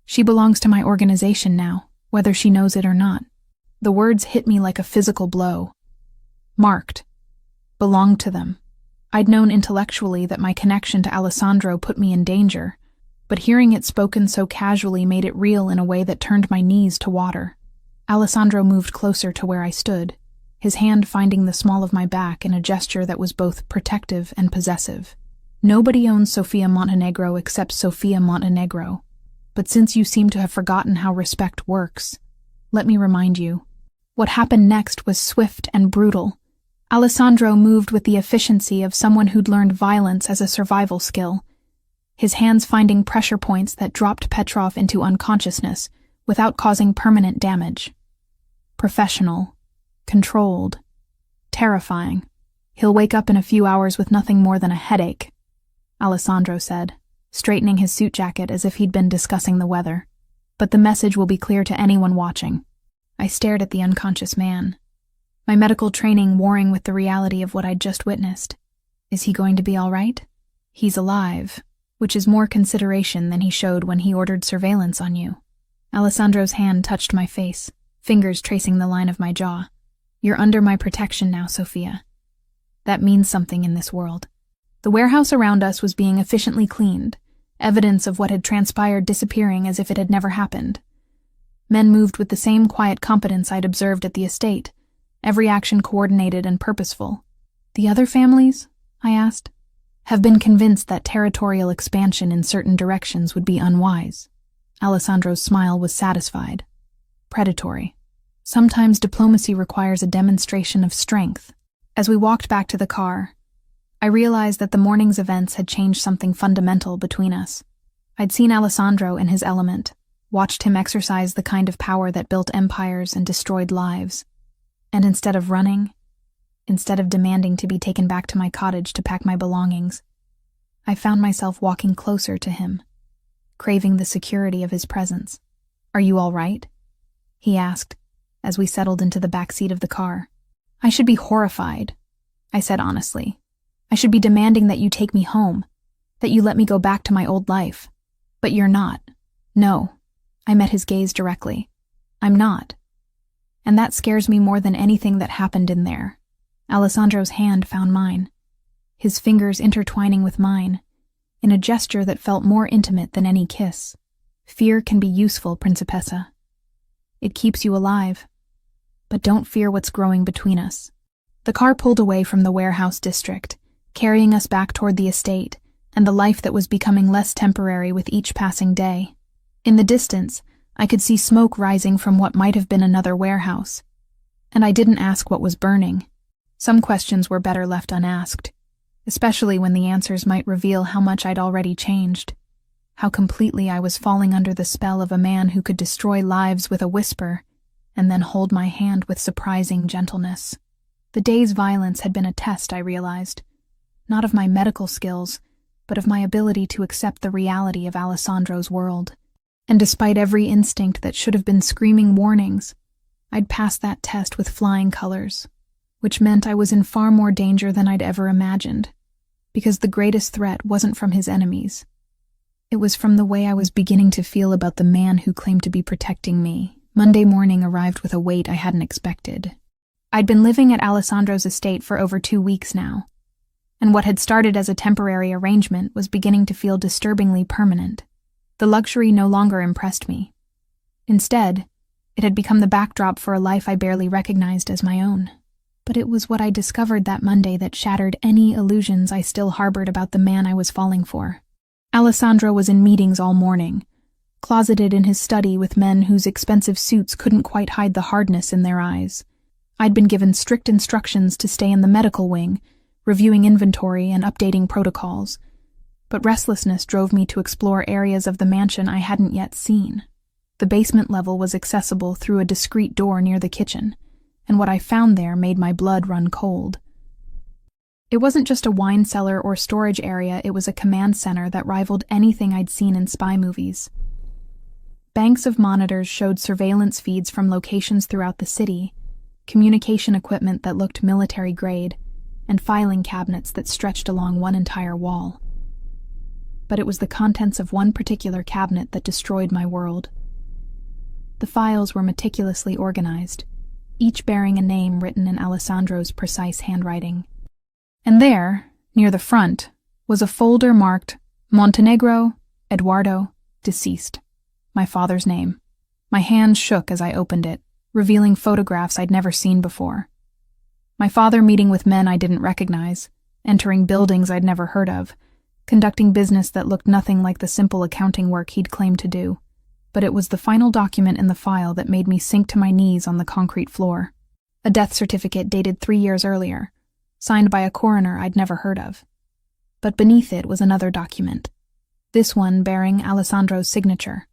She belongs to my organization now, whether she knows it or not." The words hit me like a physical blow. Marked. Belonged to them. I'd known intellectually that my connection to Alessandro put me in danger, but hearing it spoken so casually made it real in a way that turned my knees to water. Alessandro moved closer to where I stood, his hand finding the small of my back in a gesture that was both protective and possessive. "Nobody owns Sofia Montenegro except Sofia Montenegro. But since you seem to have forgotten how respect works, let me remind you." What happened next was swift and brutal. Alessandro moved with the efficiency of someone who'd learned violence as a survival skill, his hands finding pressure points that dropped Petrov into unconsciousness without causing permanent damage. Professional, controlled, terrifying. He'll wake up in a few hours with nothing more than a headache, Alessandro said, straightening his suit jacket as if he'd been discussing the weather. But the message will be clear to anyone watching. I stared at the unconscious man, my medical training warring with the reality of what I'd just witnessed. Is he going to be all right? He's alive, which is more consideration than he showed when he ordered surveillance on you. Alessandro's hand touched my face, fingers tracing the line of my jaw. You're under my protection now, Sophia. That means something in this world. The warehouse around us was being efficiently cleaned, evidence of what had transpired disappearing as if it had never happened. Men moved with the same quiet competence I'd observed at the estate, every action coordinated and purposeful. The other families? I asked. Have been convinced that territorial expansion in certain directions would be unwise. Alessandro's smile was satisfied. Predatory. Sometimes diplomacy requires a demonstration of strength. As we walked back to the car, I realized that the morning's events had changed something fundamental between us. I'd seen Alessandro in his element, watched him exercise the kind of power that built empires and destroyed lives. And instead of running, instead of demanding to be taken back to my cottage to pack my belongings, I found myself walking closer to him, craving the security of his presence. Are you all right? He asked, as we settled into the back seat of the car. I should be horrified, I said honestly. I should be demanding that you take me home, that you let me go back to my old life. But you're not. No. I met his gaze directly. I'm not. And that scares me more than anything that happened in there. Alessandro's hand found mine, his fingers intertwining with mine, in a gesture that felt more intimate than any kiss. Fear can be useful, Principessa. It keeps you alive. But don't fear what's growing between us. The car pulled away from the warehouse district, carrying us back toward the estate and the life that was becoming less temporary with each passing day. In the distance, I could see smoke rising from what might have been another warehouse. And I didn't ask what was burning. Some questions were better left unasked, especially when the answers might reveal how much I'd already changed, how completely I was falling under the spell of a man who could destroy lives with a whisper and then hold my hand with surprising gentleness. The day's violence had been a test, I realized, not of my medical skills, but of my ability to accept the reality of Alessandro's world. And despite every instinct that should have been screaming warnings, I'd passed that test with flying colors, which meant I was in far more danger than I'd ever imagined, because the greatest threat wasn't from his enemies. It was from the way I was beginning to feel about the man who claimed to be protecting me. Monday morning arrived with a weight I hadn't expected. I'd been living at Alessandro's estate for over 2 weeks now, and what had started as a temporary arrangement was beginning to feel disturbingly permanent. The luxury no longer impressed me. Instead, it had become the backdrop for a life I barely recognized as my own. But it was what I discovered that Monday that shattered any illusions I still harbored about the man I was falling for. Alessandro was in meetings all morning, closeted in his study with men whose expensive suits couldn't quite hide the hardness in their eyes. I'd been given strict instructions to stay in the medical wing, reviewing inventory and updating protocols, but restlessness drove me to explore areas of the mansion I hadn't yet seen. The basement level was accessible through a discreet door near the kitchen, and what I found there made my blood run cold. It wasn't just a wine cellar or storage area, it was a command center that rivaled anything I'd seen in spy movies. Banks of monitors showed surveillance feeds from locations throughout the city, communication equipment that looked military-grade, and filing cabinets that stretched along one entire wall. But it was the contents of one particular cabinet that destroyed my world. The files were meticulously organized, each bearing a name written in Alessandro's precise handwriting. And there, near the front, was a folder marked Montenegro, Eduardo, deceased. My father's name. My hand shook as I opened it, revealing photographs I'd never seen before. My father meeting with men I didn't recognize, entering buildings I'd never heard of, conducting business that looked nothing like the simple accounting work he'd claimed to do. But it was the final document in the file that made me sink to my knees on the concrete floor. A death certificate dated 3 years earlier, signed by a coroner I'd never heard of. But beneath it was another document, this one bearing Alessandro's signature,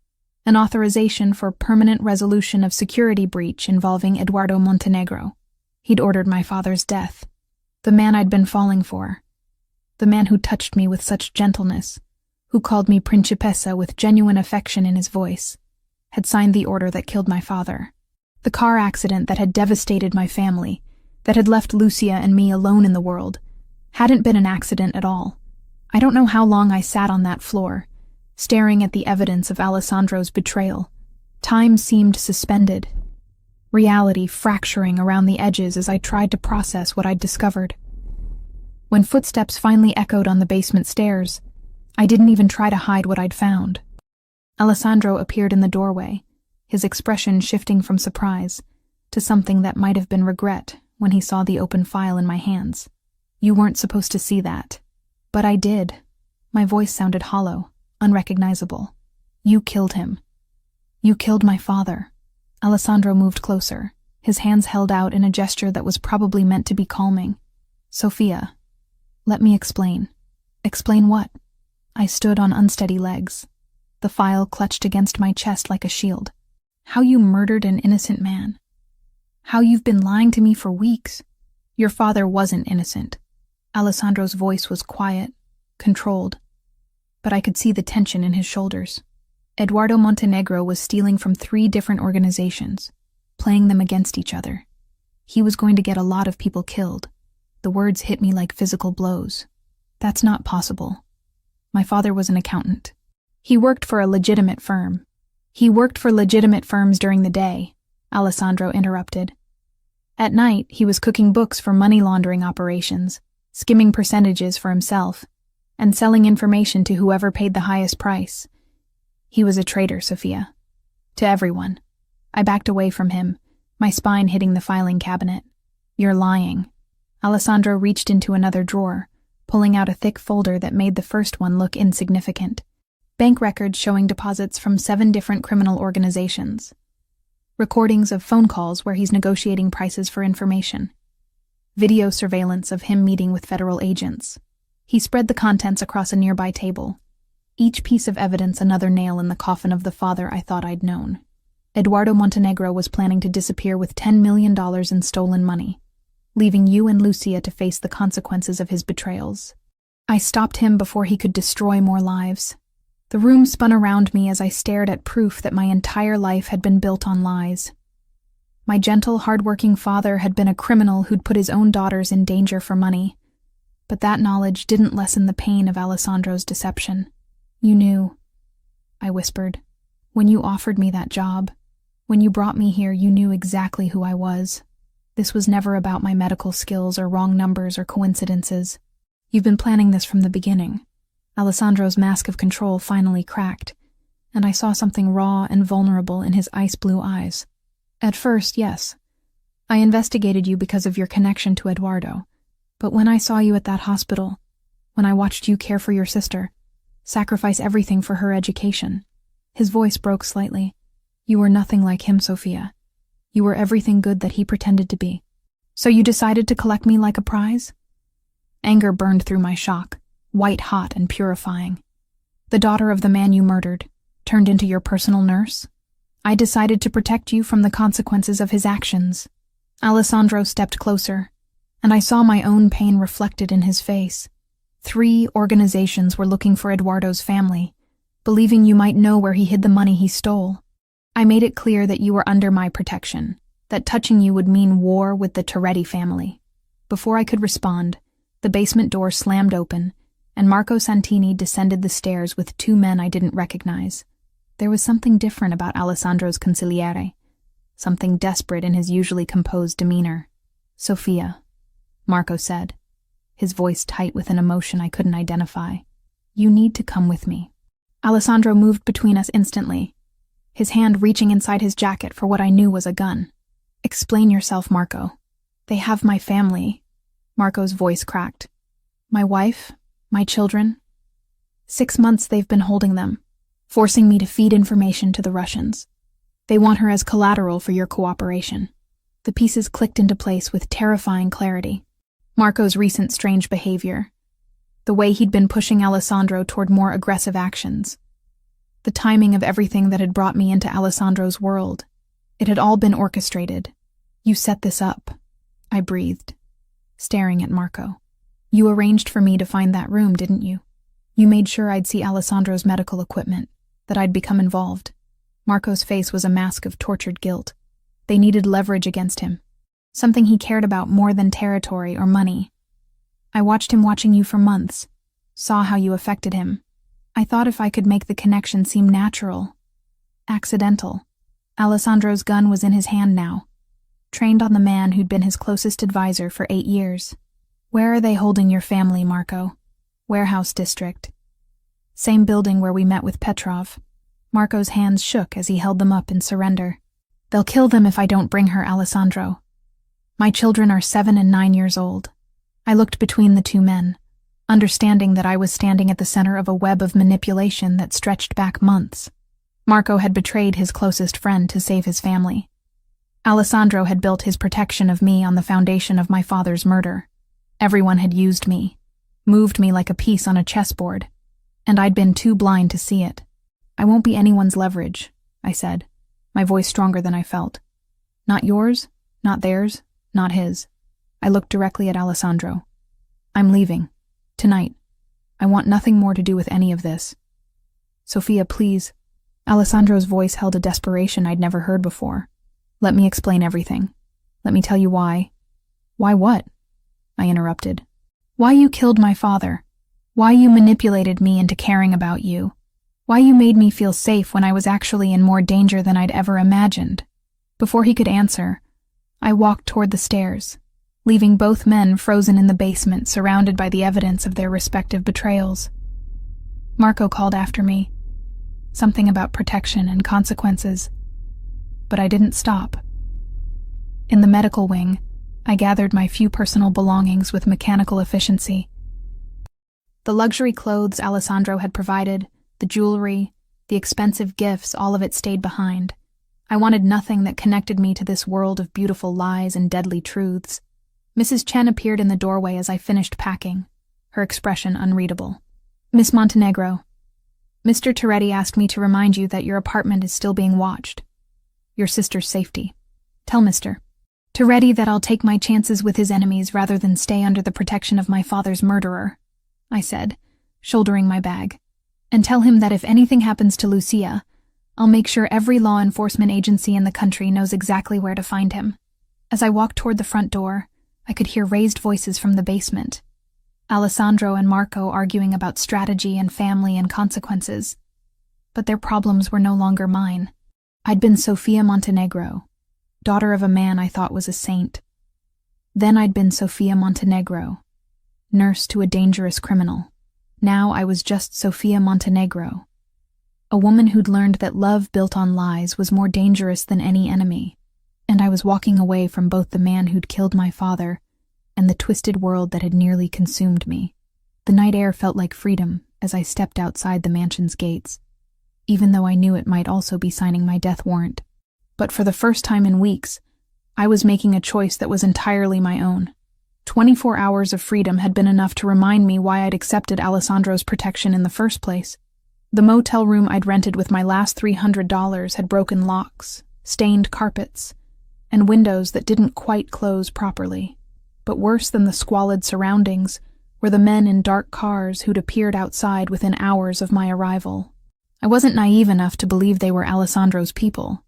an authorization for permanent resolution of security breach involving Eduardo Montenegro. He'd ordered my father's death. The man I'd been falling for. The man who touched me with such gentleness, who called me Principessa with genuine affection in his voice, had signed the order that killed my father. The car accident that had devastated my family, that had left Lucia and me alone in the world, hadn't been an accident at all. I don't know how long I sat on that floor, staring at the evidence of Alessandro's betrayal. Time seemed suspended, reality fracturing around the edges as I tried to process what I'd discovered. When footsteps finally echoed on the basement stairs, I didn't even try to hide what I'd found. Alessandro appeared in the doorway, his expression shifting from surprise to something that might have been regret when he saw the open file in my hands. "You weren't supposed to see that." "But I did." My voice sounded hollow, unrecognizable. "You killed him. You killed my father." Alessandro moved closer, his hands held out in a gesture that was probably meant to be calming. "Sophia, let me explain." "Explain what?" I stood on unsteady legs, the file clutched against my chest like a shield. "How you murdered an innocent man. How you've been lying to me for weeks. Your father wasn't innocent." Alessandro's voice was quiet, controlled, but I could see the tension in his shoulders. Eduardo Montenegro was stealing from 3 different organizations, playing them against each other. He was going to get a lot of people killed. The words hit me like physical blows. "That's not possible." My father was an accountant. He worked for a legitimate firm. "He worked for legitimate firms during the day," Alessandro interrupted. "At night, he was cooking books for money laundering operations, skimming percentages for himself, and selling information to whoever paid the highest price. He was a traitor, Sophia. To everyone." I backed away from him, my spine hitting the filing cabinet. "You're lying." Alessandro reached into another drawer, pulling out a thick folder that made the first one look insignificant. Bank records showing deposits from 7 different criminal organizations. Recordings of phone calls where he's negotiating prices for information. Video surveillance of him meeting with federal agents. He spread the contents across a nearby table. Each piece of evidence another nail in the coffin of the father I thought I'd known. Eduardo Montenegro was planning to disappear with $10 million in stolen money, leaving you and Lucia to face the consequences of his betrayals. I stopped him before he could destroy more lives. The room spun around me as I stared at proof that my entire life had been built on lies. My gentle, hard-working father had been a criminal who'd put his own daughters in danger for money. But that knowledge didn't lessen the pain of Alessandro's deception. "You knew," I whispered. "When you offered me that job, when you brought me here, you knew exactly who I was. This was never about my medical skills or wrong numbers or coincidences. You've been planning this from the beginning." Alessandro's mask of control finally cracked, and I saw something raw and vulnerable in his ice-blue eyes. "At first, yes. I investigated you because of your connection to Eduardo. But when I saw you at that hospital, when I watched you care for your sister, sacrifice everything for her education," his voice broke slightly. "You were nothing like him, Sophia. You were everything good that he pretended to be. So you decided to collect me like a prize?" Anger burned through my shock, white-hot and purifying. "The daughter of the man you murdered turned into your personal nurse? I decided to protect you from the consequences of his actions." Alessandro stepped closer, and I saw my own pain reflected in his face. 3 organizations were looking for Eduardo's family, believing you might know where he hid the money he stole. I made it clear that you were under my protection, that touching you would mean war with the Toretti family. Before I could respond, the basement door slammed open, and Marco Santini descended the stairs with 2 men I didn't recognize. There was something different about Alessandro's consigliere, something desperate in his usually composed demeanor. "Sophia," Marco said, his voice tight with an emotion I couldn't identify. "You need to come with me." Alessandro moved between us instantly, his hand reaching inside his jacket for what I knew was a gun. "Explain yourself, Marco. They have my family." Marco's voice cracked. "My wife, my children. 6 months they've been holding them, forcing me to feed information to the Russians. They want her as collateral for your cooperation." The pieces clicked into place with terrifying clarity. Marco's recent strange behavior, The way he'd been pushing Alessandro toward more aggressive actions. The timing of everything that had brought me into Alessandro's world. It had all been orchestrated. You set this up, I breathed, staring at Marco. You arranged for me to find that room, didn't you? You made sure I'd see Alessandro's medical equipment, that I'd become involved. Marco's face was a mask of tortured guilt. They needed leverage against him. Something he cared about more than territory or money. I watched him watching you for months, saw how you affected him. I thought if I could make the connection seem natural, accidental. Alessandro's gun was in his hand now, trained on the man who'd been his closest advisor for 8 years. Where are they holding your family, Marco? Warehouse district. Same building where we met with Petrov. Marco's hands shook as he held them up in surrender. They'll kill them if I don't bring her, Alessandro. My children are 7 and 9 years old. I looked between the two men, understanding that I was standing at the center of a web of manipulation that stretched back months. Marco had betrayed his closest friend to save his family. Alessandro had built his protection of me on the foundation of my father's murder. Everyone had used me, moved me like a piece on a chessboard, and I'd been too blind to see it. I won't be anyone's leverage, I said, my voice stronger than I felt. Not yours, not theirs, not his. I looked directly at Alessandro. I'm leaving. Tonight. I want nothing more to do with any of this. Sophia, please. Alessandro's voice held a desperation I'd never heard before. Let me explain everything. Let me tell you why. Why what? I interrupted. Why you killed my father. Why you manipulated me into caring about you. Why you made me feel safe when I was actually in more danger than I'd ever imagined. Before he could answer, I walked toward the stairs, leaving both men frozen in the basement, surrounded by the evidence of their respective betrayals. Marco called after me, something about protection and consequences, but I didn't stop. In the medical wing, I gathered my few personal belongings with mechanical efficiency. The luxury clothes Alessandro had provided, the jewelry, the expensive gifts, all of it stayed behind. I wanted nothing that connected me to this world of beautiful lies and deadly truths. Mrs. Chen appeared in the doorway as I finished packing, her expression unreadable. Miss Montenegro, Mr. Toretti asked me to remind you that your apartment is still being watched. Your sister's safety. Tell Mr. Toretti that I'll take my chances with his enemies rather than stay under the protection of my father's murderer, I said, shouldering my bag. And tell him that if anything happens to Lucia, I'll make sure every law enforcement agency in the country knows exactly where to find him. As I walked toward the front door, I could hear raised voices from the basement. Alessandro and Marco arguing about strategy and family and consequences. But their problems were no longer mine. I'd been Sofia Montenegro, daughter of a man I thought was a saint. Then I'd been Sofia Montenegro, nurse to a dangerous criminal. Now I was just Sofia Montenegro, a woman who'd learned that love built on lies was more dangerous than any enemy, and I was walking away from both the man who'd killed my father and the twisted world that had nearly consumed me. The night air felt like freedom as I stepped outside the mansion's gates, even though I knew it might also be signing my death warrant. But for the first time in weeks, I was making a choice that was entirely my own. 24 hours of freedom had been enough to remind me why I'd accepted Alessandro's protection in the first place. The motel room I'd rented with my last $300 had broken locks, stained carpets, and windows that didn't quite close properly. But worse than the squalid surroundings were the men in dark cars who'd appeared outside within hours of my arrival. I wasn't naive enough to believe they were Alessandro's people.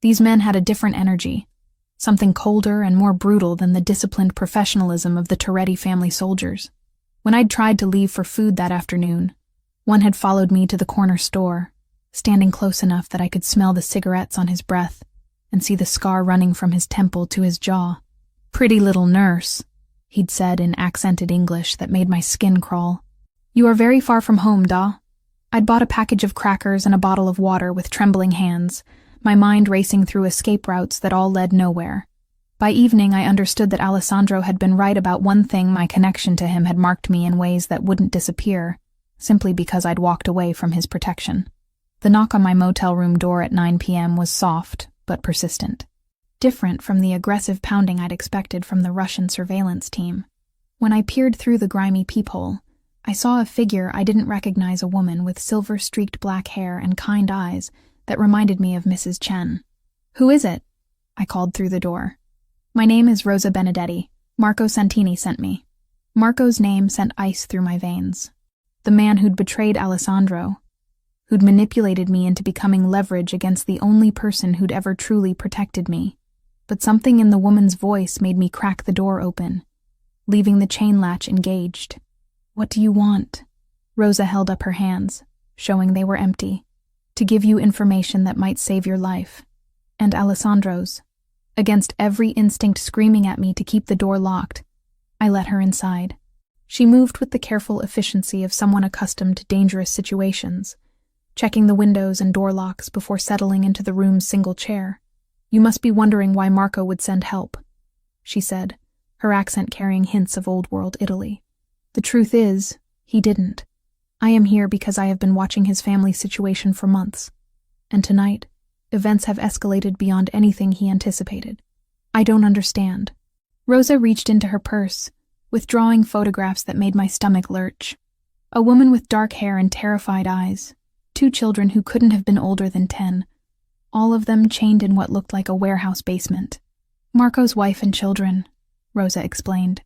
These men had a different energy, something colder and more brutal than the disciplined professionalism of the Toretti family soldiers. When I'd tried to leave for food that afternoon, one had followed me to the corner store, standing close enough that I could smell the cigarettes on his breath and see the scar running from his temple to his jaw. Pretty little nurse, he'd said in accented English that made my skin crawl. You are very far from home, da? I'd bought a package of crackers and a bottle of water with trembling hands, my mind racing through escape routes that all led nowhere. By evening, I understood that Alessandro had been right about one thing: my connection to him had marked me in ways that wouldn't disappear, simply because I'd walked away from his protection. The knock on my motel room door at 9 p.m. was soft, but persistent. Different from the aggressive pounding I'd expected from the Russian surveillance team. When I peered through the grimy peephole, I saw a figure I didn't recognize, a woman with silver-streaked black hair and kind eyes that reminded me of Mrs. Chen. "Who is it?" I called through the door. "My name is Rosa Benedetti. Marco Santini sent me." Marco's name sent ice through my veins. The man who'd betrayed Alessandro, who'd manipulated me into becoming leverage against the only person who'd ever truly protected me. But something in the woman's voice made me crack the door open, leaving the chain latch engaged. "What do you want?" Rosa held up her hands, showing they were empty. "To give you information that might save your life. And Alessandro's." Against every instinct screaming at me to keep the door locked, I let her inside. She moved with the careful efficiency of someone accustomed to dangerous situations, checking the windows and door locks before settling into the room's single chair. "You must be wondering why Marco would send help," she said, her accent carrying hints of old-world Italy. "The truth is, he didn't. I am here because I have been watching his family situation for months. And tonight, events have escalated beyond anything he anticipated. I don't understand." Rosa reached into her purse, withdrawing photographs that made my stomach lurch. A woman with dark hair and terrified eyes, 2 children who couldn't have been older than 10, all of them chained in what looked like a warehouse basement. "Marco's wife and children," Rosa explained.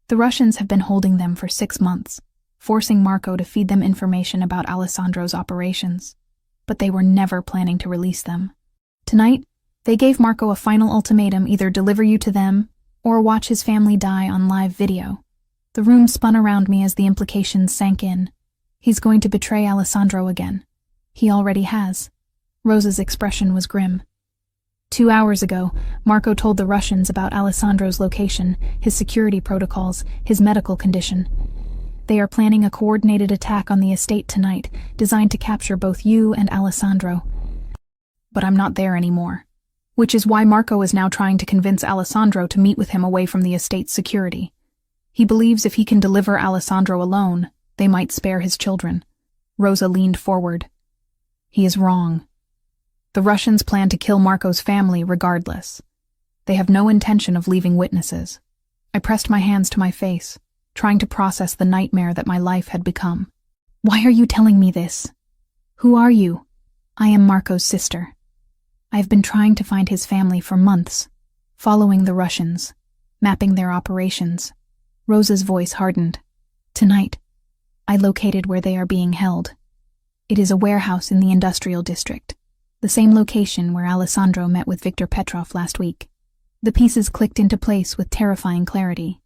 "The Russians have been holding them for 6 months, forcing Marco to feed them information about Alessandro's operations. But they were never planning to release them. Tonight, they gave Marco a final ultimatum: either deliver you to them or watch his family die on live video." The room spun around me as the implications sank in. He's going to betray Alessandro again. He already has. Rosa's expression was grim. 2 hours ago, Marco told the Russians about Alessandro's location, his security protocols, his medical condition. They are planning a coordinated attack on the estate tonight, designed to capture both you and Alessandro. But I'm not there anymore. Which is why Marco is now trying to convince Alessandro to meet with him away from the estate's security. He believes if he can deliver Alessandro alone, they might spare his children. Rosa leaned forward. "He is wrong. The Russians plan to kill Marco's family regardless. They have no intention of leaving witnesses." I pressed my hands to my face, trying to process the nightmare that my life had become. "Why are you telling me this? Who are you?" "I am Marco's sister. I have been trying to find his family for months, following the Russians, mapping their operations." Rosa's voice hardened. "Tonight, I located where they are being held. It is a warehouse in the industrial district, the same location where Alessandro met with Viktor Petrov last week." The pieces clicked into place with terrifying clarity.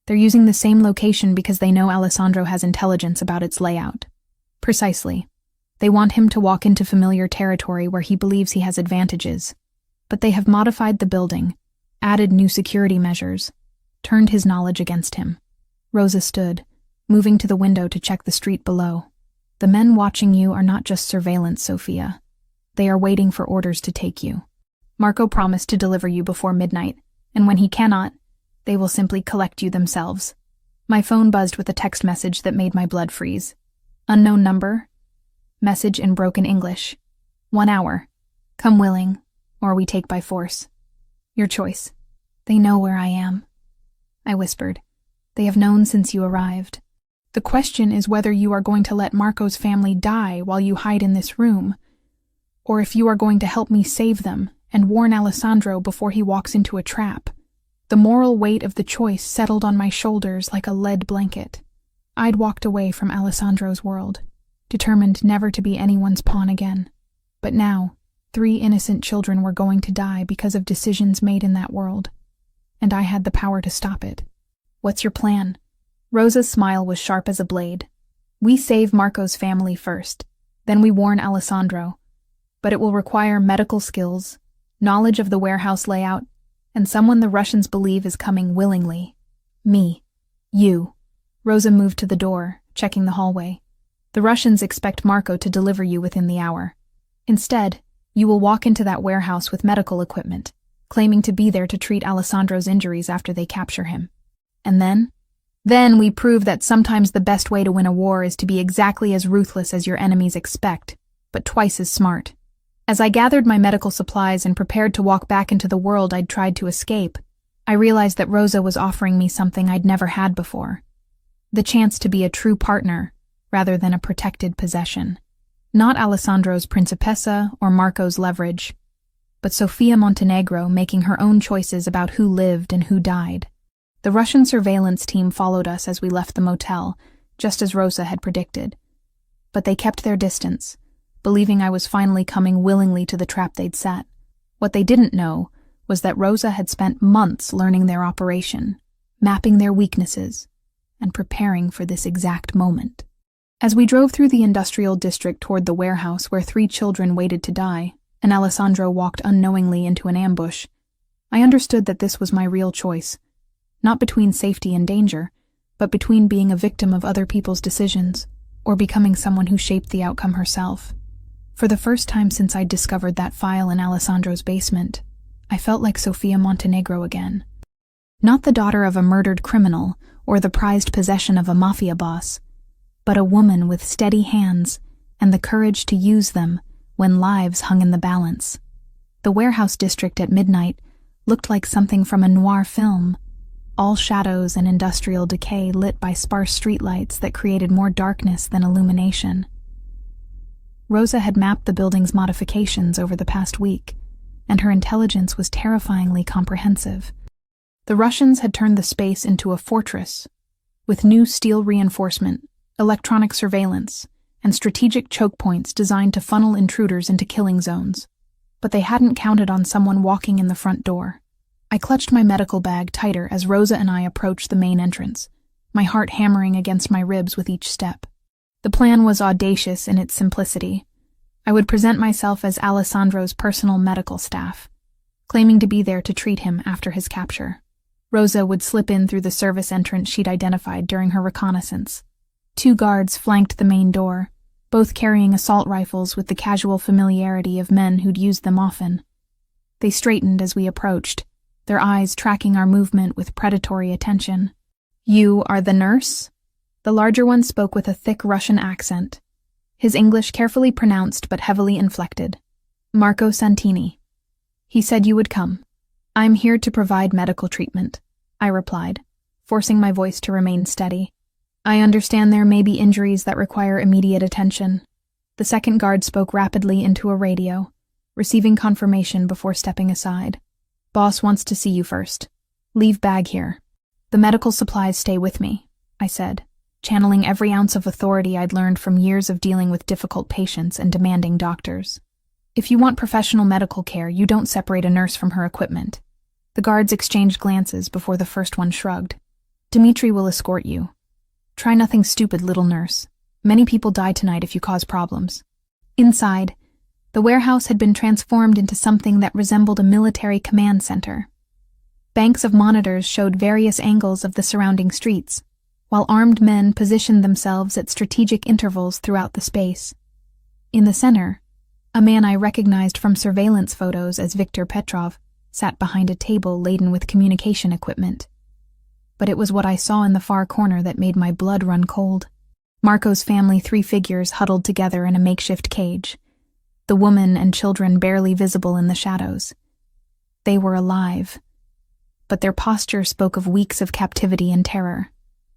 They're using the same location because they know Alessandro has intelligence about its layout. Precisely. They want him to walk into familiar territory where he believes he has advantages. But they have modified the building, added new security measures, turned his knowledge against him. Rosa stood, moving to the window to check the street below. "The men watching you are not just surveillance, Sophia. They are waiting for orders to take you. Marco promised to deliver you before midnight, and when he cannot, they will simply collect you themselves." My phone buzzed with a text message that made my blood freeze. "Unknown number. Message in broken English. 1 hour. Come willing, or we take by force. Your choice." "They know where I am," I whispered. "They have known since you arrived. The question is whether you are going to let Marco's family die while you hide in this room, or if you are going to help me save them and warn Alessandro before he walks into a trap." The moral weight of the choice settled on my shoulders like a lead blanket. I'd walked away from Alessandro's world, determined never to be anyone's pawn again. But now, 3 innocent children were going to die because of decisions made in that world, and I had the power to stop it. "What's your plan?" Rosa's smile was sharp as a blade. "We save Marco's family first, then we warn Alessandro. But it will require medical skills, knowledge of the warehouse layout, and someone the Russians believe is coming willingly. Me. You." Rosa moved to the door, checking the hallway. "The Russians expect Marco to deliver you within the hour. Instead, you will walk into that warehouse with medical equipment, claiming to be there to treat Alessandro's injuries after they capture him. And then? Then we prove that sometimes the best way to win a war is to be exactly as ruthless as your enemies expect, but twice as smart." As I gathered my medical supplies and prepared to walk back into the world I'd tried to escape, I realized that Rosa was offering me something I'd never had before. The chance to be a true partner, rather than a protected possession. Not Alessandro's Principessa or Marco's leverage, but Sofia Montenegro making her own choices about who lived and who died. The Russian surveillance team followed us as we left the motel, just as Rosa had predicted. But they kept their distance, believing I was finally coming willingly to the trap they'd set. What they didn't know was that Rosa had spent months learning their operation, mapping their weaknesses, and preparing for this exact moment. As we drove through the industrial district toward the warehouse where 3 children waited to die, and Alessandro walked unknowingly into an ambush, I understood that this was my real choice, not between safety and danger, but between being a victim of other people's decisions, or becoming someone who shaped the outcome herself. For the first time since I'd discovered that file in Alessandro's basement, I felt like Sofia Montenegro again. Not the daughter of a murdered criminal or the prized possession of a mafia boss, but a woman with steady hands and the courage to use them when lives hung in the balance. The warehouse district at midnight looked like something from a noir film, all shadows and industrial decay lit by sparse streetlights that created more darkness than illumination. Rosa had mapped the building's modifications over the past week, and her intelligence was terrifyingly comprehensive. The Russians had turned the space into a fortress, with new steel reinforcement, electronic surveillance, and strategic choke points designed to funnel intruders into killing zones. But they hadn't counted on someone walking in the front door. I clutched my medical bag tighter as Rosa and I approached the main entrance, my heart hammering against my ribs with each step. The plan was audacious in its simplicity. I would present myself as Alessandro's personal medical staff, claiming to be there to treat him after his capture. Rosa would slip in through the service entrance she'd identified during her reconnaissance. 2 guards flanked the main door, both carrying assault rifles with the casual familiarity of men who'd used them often. They straightened as we approached, their eyes tracking our movement with predatory attention. "You are the nurse?" The larger one spoke with a thick Russian accent, his English carefully pronounced but heavily inflected. "Marco Santini. He said you would come." "I'm here to provide medical treatment," I replied, forcing my voice to remain steady. "I understand there may be injuries that require immediate attention." The second guard spoke rapidly into a radio, receiving confirmation before stepping aside. "Boss wants to see you first. Leave bag here." "The medical supplies stay with me," I said, channeling every ounce of authority I'd learned from years of dealing with difficult patients and demanding doctors. "If you want professional medical care, you don't separate a nurse from her equipment." The guards exchanged glances before the first one shrugged. "Dmitri will escort you. Try nothing stupid, little nurse. Many people die tonight if you cause problems." Inside, the warehouse had been transformed into something that resembled a military command center. Banks of monitors showed various angles of the surrounding streets, while armed men positioned themselves at strategic intervals throughout the space. In the center, a man I recognized from surveillance photos as Viktor Petrov sat behind a table laden with communication equipment. But it was what I saw in the far corner that made my blood run cold. Marco's family, 3 figures huddled together in a makeshift cage, the woman and children barely visible in the shadows. They were alive, but their posture spoke of weeks of captivity and terror.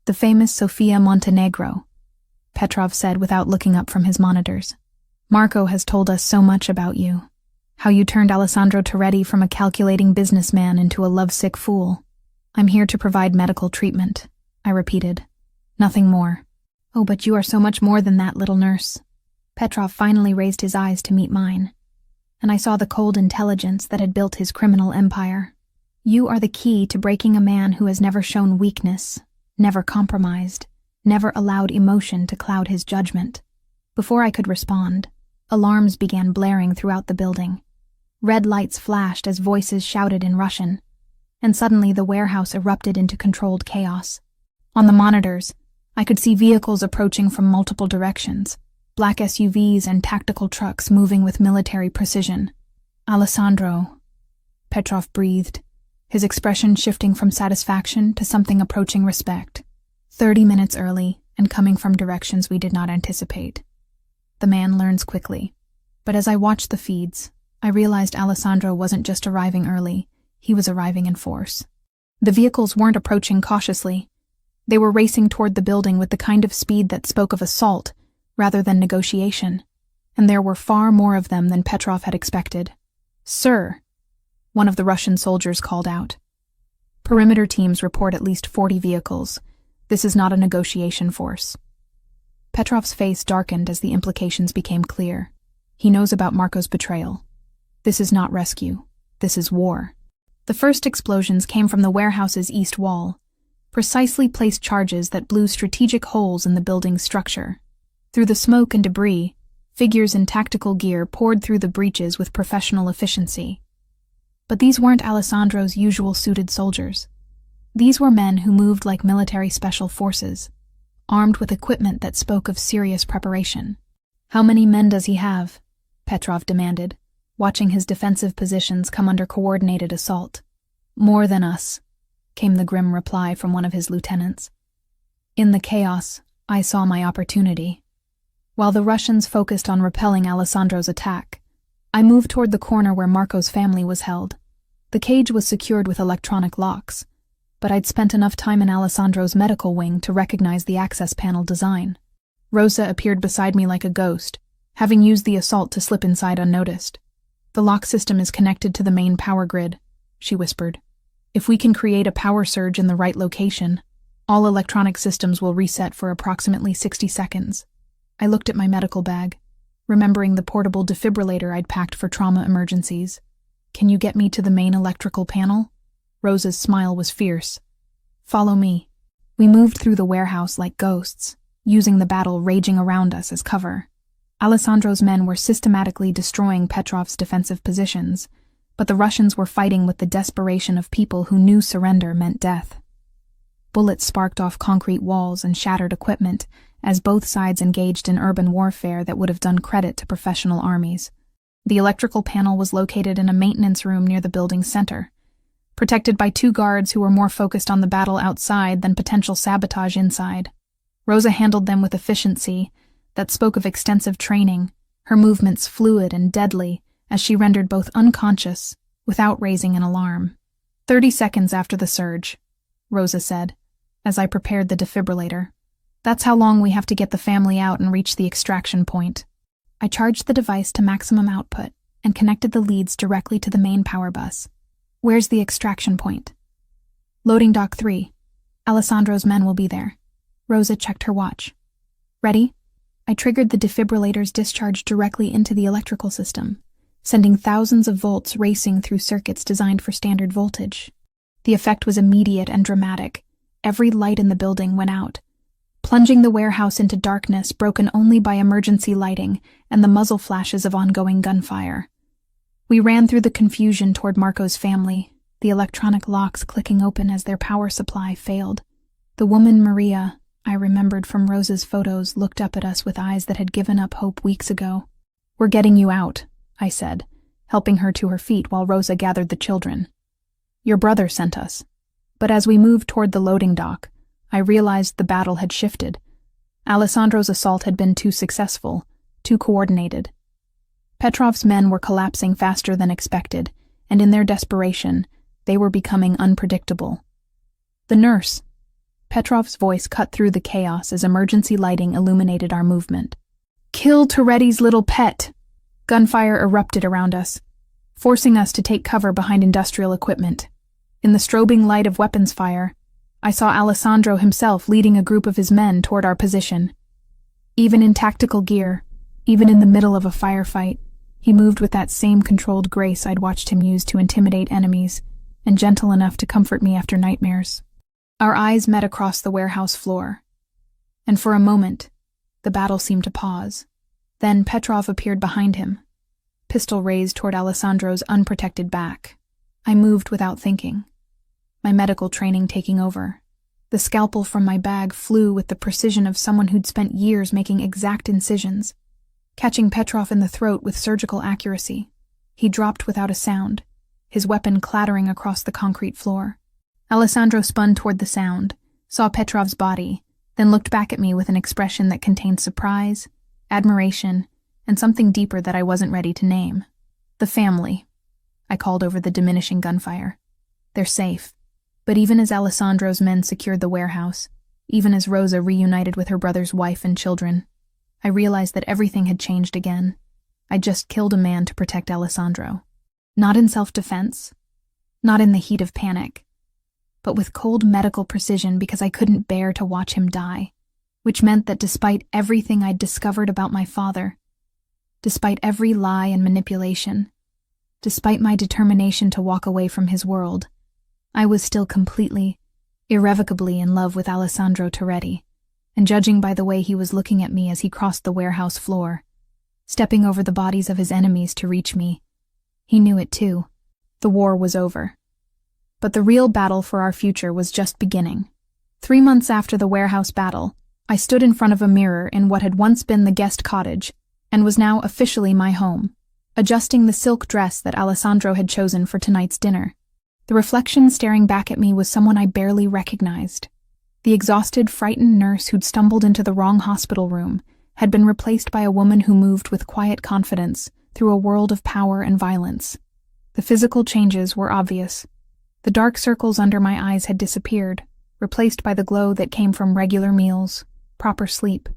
"The famous Sofia Montenegro," Petrov said without looking up from his monitors. "Marco has told us so much about you. How you turned Alessandro Toretti from a calculating businessman into a lovesick fool. I'm here to provide medical treatment," I repeated. "Nothing more." "Oh, but you are so much more than that, little nurse." Petrov finally raised his eyes to meet mine, and I saw the cold intelligence that had built his criminal empire. "You are the key to breaking a man who has never shown weakness, never compromised, never allowed emotion to cloud his judgment." Before I could respond, alarms began blaring throughout the building. Red lights flashed as voices shouted in Russian, and suddenly the warehouse erupted into controlled chaos. On the monitors, I could see vehicles approaching from multiple directions, black SUVs and tactical trucks moving with military precision. "Alessandro," Petrov breathed, his expression shifting from satisfaction to something approaching respect. 30 minutes early and coming from directions we did not anticipate. The man learns quickly, but as I watched the feeds, I realized Alessandro wasn't just arriving early, he was arriving in force. The vehicles weren't approaching cautiously. They were racing toward the building with the kind of speed that spoke of assault rather than negotiation, and there were far more of them than Petrov had expected. "Sir," one of the Russian soldiers called out. "Perimeter teams report at least 40 vehicles. This is not a negotiation force." Petrov's face darkened as the implications became clear. He knows about Marco's betrayal. This is not rescue. This is war. The first explosions came from the warehouse's east wall, precisely placed charges that blew strategic holes in the building's structure. Through the smoke and debris, figures in tactical gear poured through the breaches with professional efficiency. But these weren't Alessandro's usual suited soldiers. These were men who moved like military special forces, armed with equipment that spoke of serious preparation. "How many men does he have?" Petrov demanded, watching his defensive positions come under coordinated assault. "More than us," came the grim reply from one of his lieutenants. In the chaos, I saw my opportunity. While the Russians focused on repelling Alessandro's attack, I moved toward the corner where Marco's family was held. The cage was secured with electronic locks, but I'd spent enough time in Alessandro's medical wing to recognize the access panel design. Rosa appeared beside me like a ghost, having used the assault to slip inside unnoticed. "The lock system is connected to the main power grid," she whispered. "If we can create a power surge in the right location, all electronic systems will reset for approximately 60 seconds. I looked at my medical bag, remembering the portable defibrillator I'd packed for trauma emergencies. "Can you get me to the main electrical panel?" Rosa's smile was fierce. "Follow me." We moved through the warehouse like ghosts, using the battle raging around us as cover. Alessandro's men were systematically destroying Petrov's defensive positions, but the Russians were fighting with the desperation of people who knew surrender meant death. Bullets sparked off concrete walls and shattered equipment as both sides engaged in urban warfare that would have done credit to professional armies. The electrical panel was located in a maintenance room near the building's center, protected by 2 guards who were more focused on the battle outside than potential sabotage inside. Rosa handled them with efficiency that spoke of extensive training, her movements fluid and deadly as she rendered both unconscious without raising an alarm. 30 seconds after the surge," Rosa said, as I prepared the defibrillator. "That's how long we have to get the family out and reach the extraction point." I charged the device to maximum output and connected the leads directly to the main power bus. "Where's the extraction point?" "Loading dock 3. Alessandro's men will be there." Rosa checked her watch. "Ready?" I triggered the defibrillator's discharge directly into the electrical system, sending thousands of volts racing through circuits designed for standard voltage. The effect was immediate and dramatic. Every light in the building went out, plunging the warehouse into darkness broken only by emergency lighting and the muzzle flashes of ongoing gunfire. We ran through the confusion toward Marco's family, the electronic locks clicking open as their power supply failed. The woman Maria, I remembered from Rosa's photos, looked up at us with eyes that had given up hope weeks ago. "We're getting you out," I said, helping her to her feet while Rosa gathered the children. "Your brother sent us." But as we moved toward the loading dock, I realized the battle had shifted. Alessandro's assault had been too successful, too coordinated. Petrov's men were collapsing faster than expected, and in their desperation, they were becoming unpredictable. "The nurse." Petrov's voice cut through the chaos as emergency lighting illuminated our movement. "Kill Toretti's little pet!" Gunfire erupted around us, forcing us to take cover behind industrial equipment. In the strobing light of weapons fire, I saw Alessandro himself leading a group of his men toward our position. Even in tactical gear, even in the middle of a firefight, he moved with that same controlled grace I'd watched him use to intimidate enemies, and gentle enough to comfort me after nightmares. Our eyes met across the warehouse floor, and for a moment, the battle seemed to pause. Then Petrov appeared behind him, pistol raised toward Alessandro's unprotected back. I moved without thinking, my medical training taking over. The scalpel from my bag flew with the precision of someone who'd spent years making exact incisions, catching Petrov in the throat with surgical accuracy. He dropped without a sound, his weapon clattering across the concrete floor. Alessandro spun toward the sound, saw Petrov's body, then looked back at me with an expression that contained surprise, admiration, and something deeper that I wasn't ready to name. "The family," I called over the diminishing gunfire. "They're safe." But even as Alessandro's men secured the warehouse, Even as Rosa reunited with her brother's wife and children, I realized that everything had changed again. I'd just killed a man to protect Alessandro. Not in self-defense, not in the heat of panic, but with cold medical precision because I couldn't bear to watch him die, which meant that despite everything I'd discovered about my father, despite every lie and manipulation, despite my determination to walk away from his world, I was still completely, irrevocably in love with Alessandro Toretti, and judging by the way he was looking at me as he crossed the warehouse floor, stepping over the bodies of his enemies to reach me, he knew it too. The war was over. But the real battle for our future was just beginning. 3 months after the warehouse battle, I stood in front of a mirror in what had once been the guest cottage and was now officially my home, adjusting the silk dress that Alessandro had chosen for tonight's dinner. The reflection staring back at me was someone I barely recognized. The exhausted, frightened nurse who'd stumbled into the wrong hospital room had been replaced by a woman who moved with quiet confidence through a world of power and violence. The physical changes were obvious. The dark circles under my eyes had disappeared, replaced by the glow that came from regular meals, proper sleep,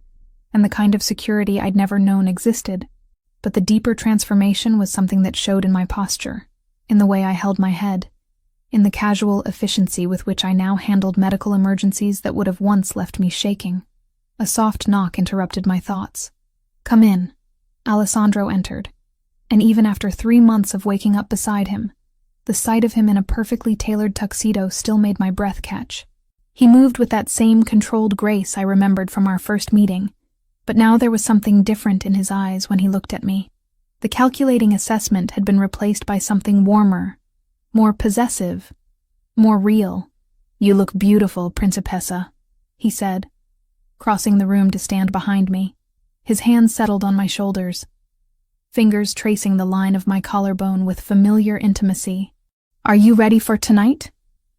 and the kind of security I'd never known existed. But the deeper transformation was something that showed in my posture, in the way I held my head, in the casual efficiency with which I now handled medical emergencies that would have once left me shaking. A soft knock interrupted my thoughts. "Come in." Alessandro entered, and even after 3 months of waking up beside him, the sight of him in a perfectly tailored tuxedo still made my breath catch. He moved with that same controlled grace I remembered from our first meeting, but now there was something different in his eyes when he looked at me. The calculating assessment had been replaced by something warmer, more possessive, more real. "You look beautiful, Principessa," he said, crossing the room to stand behind me. His hands settled on my shoulders, fingers tracing the line of my collarbone with familiar intimacy. "Are you ready for tonight?"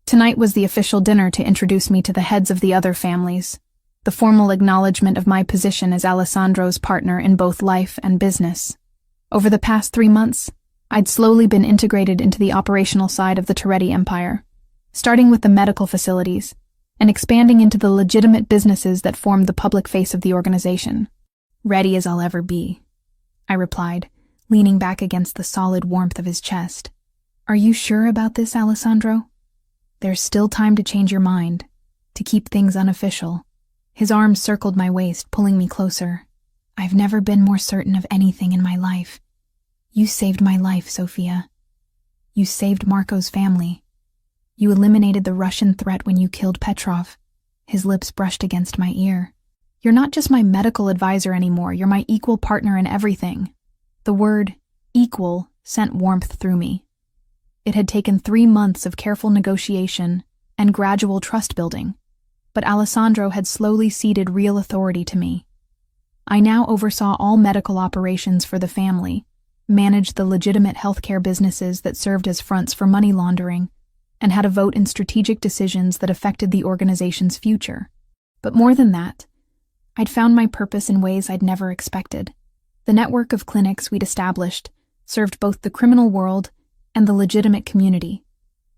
Tonight was the official dinner to introduce me to the heads of the other families, the formal acknowledgement of my position as Alessandro's partner in both life and business. Over the past 3 months, I'd slowly been integrated into the operational side of the Toretti empire, starting with the medical facilities and expanding into the legitimate businesses that formed the public face of the organization. "Ready as I'll ever be," I replied, leaning back against the solid warmth of his chest. "Are you sure about this, Alessandro? There's still time to change your mind, to keep things unofficial." His arms circled my waist, pulling me closer. "I've never been more certain of anything in my life. You saved my life, Sophia. You saved Marco's family. You eliminated the Russian threat when you killed Petrov." His lips brushed against my ear. "You're not just my medical advisor anymore, you're my equal partner in everything." The word equal sent warmth through me. It had taken 3 months of careful negotiation and gradual trust building, but Alessandro had slowly ceded real authority to me. I now oversaw all medical operations for the family, managed the legitimate healthcare businesses that served as fronts for money laundering, and had a vote in strategic decisions that affected the organization's future. But more than that, I'd found my purpose in ways I'd never expected. The network of clinics we'd established served both the criminal world and the legitimate community,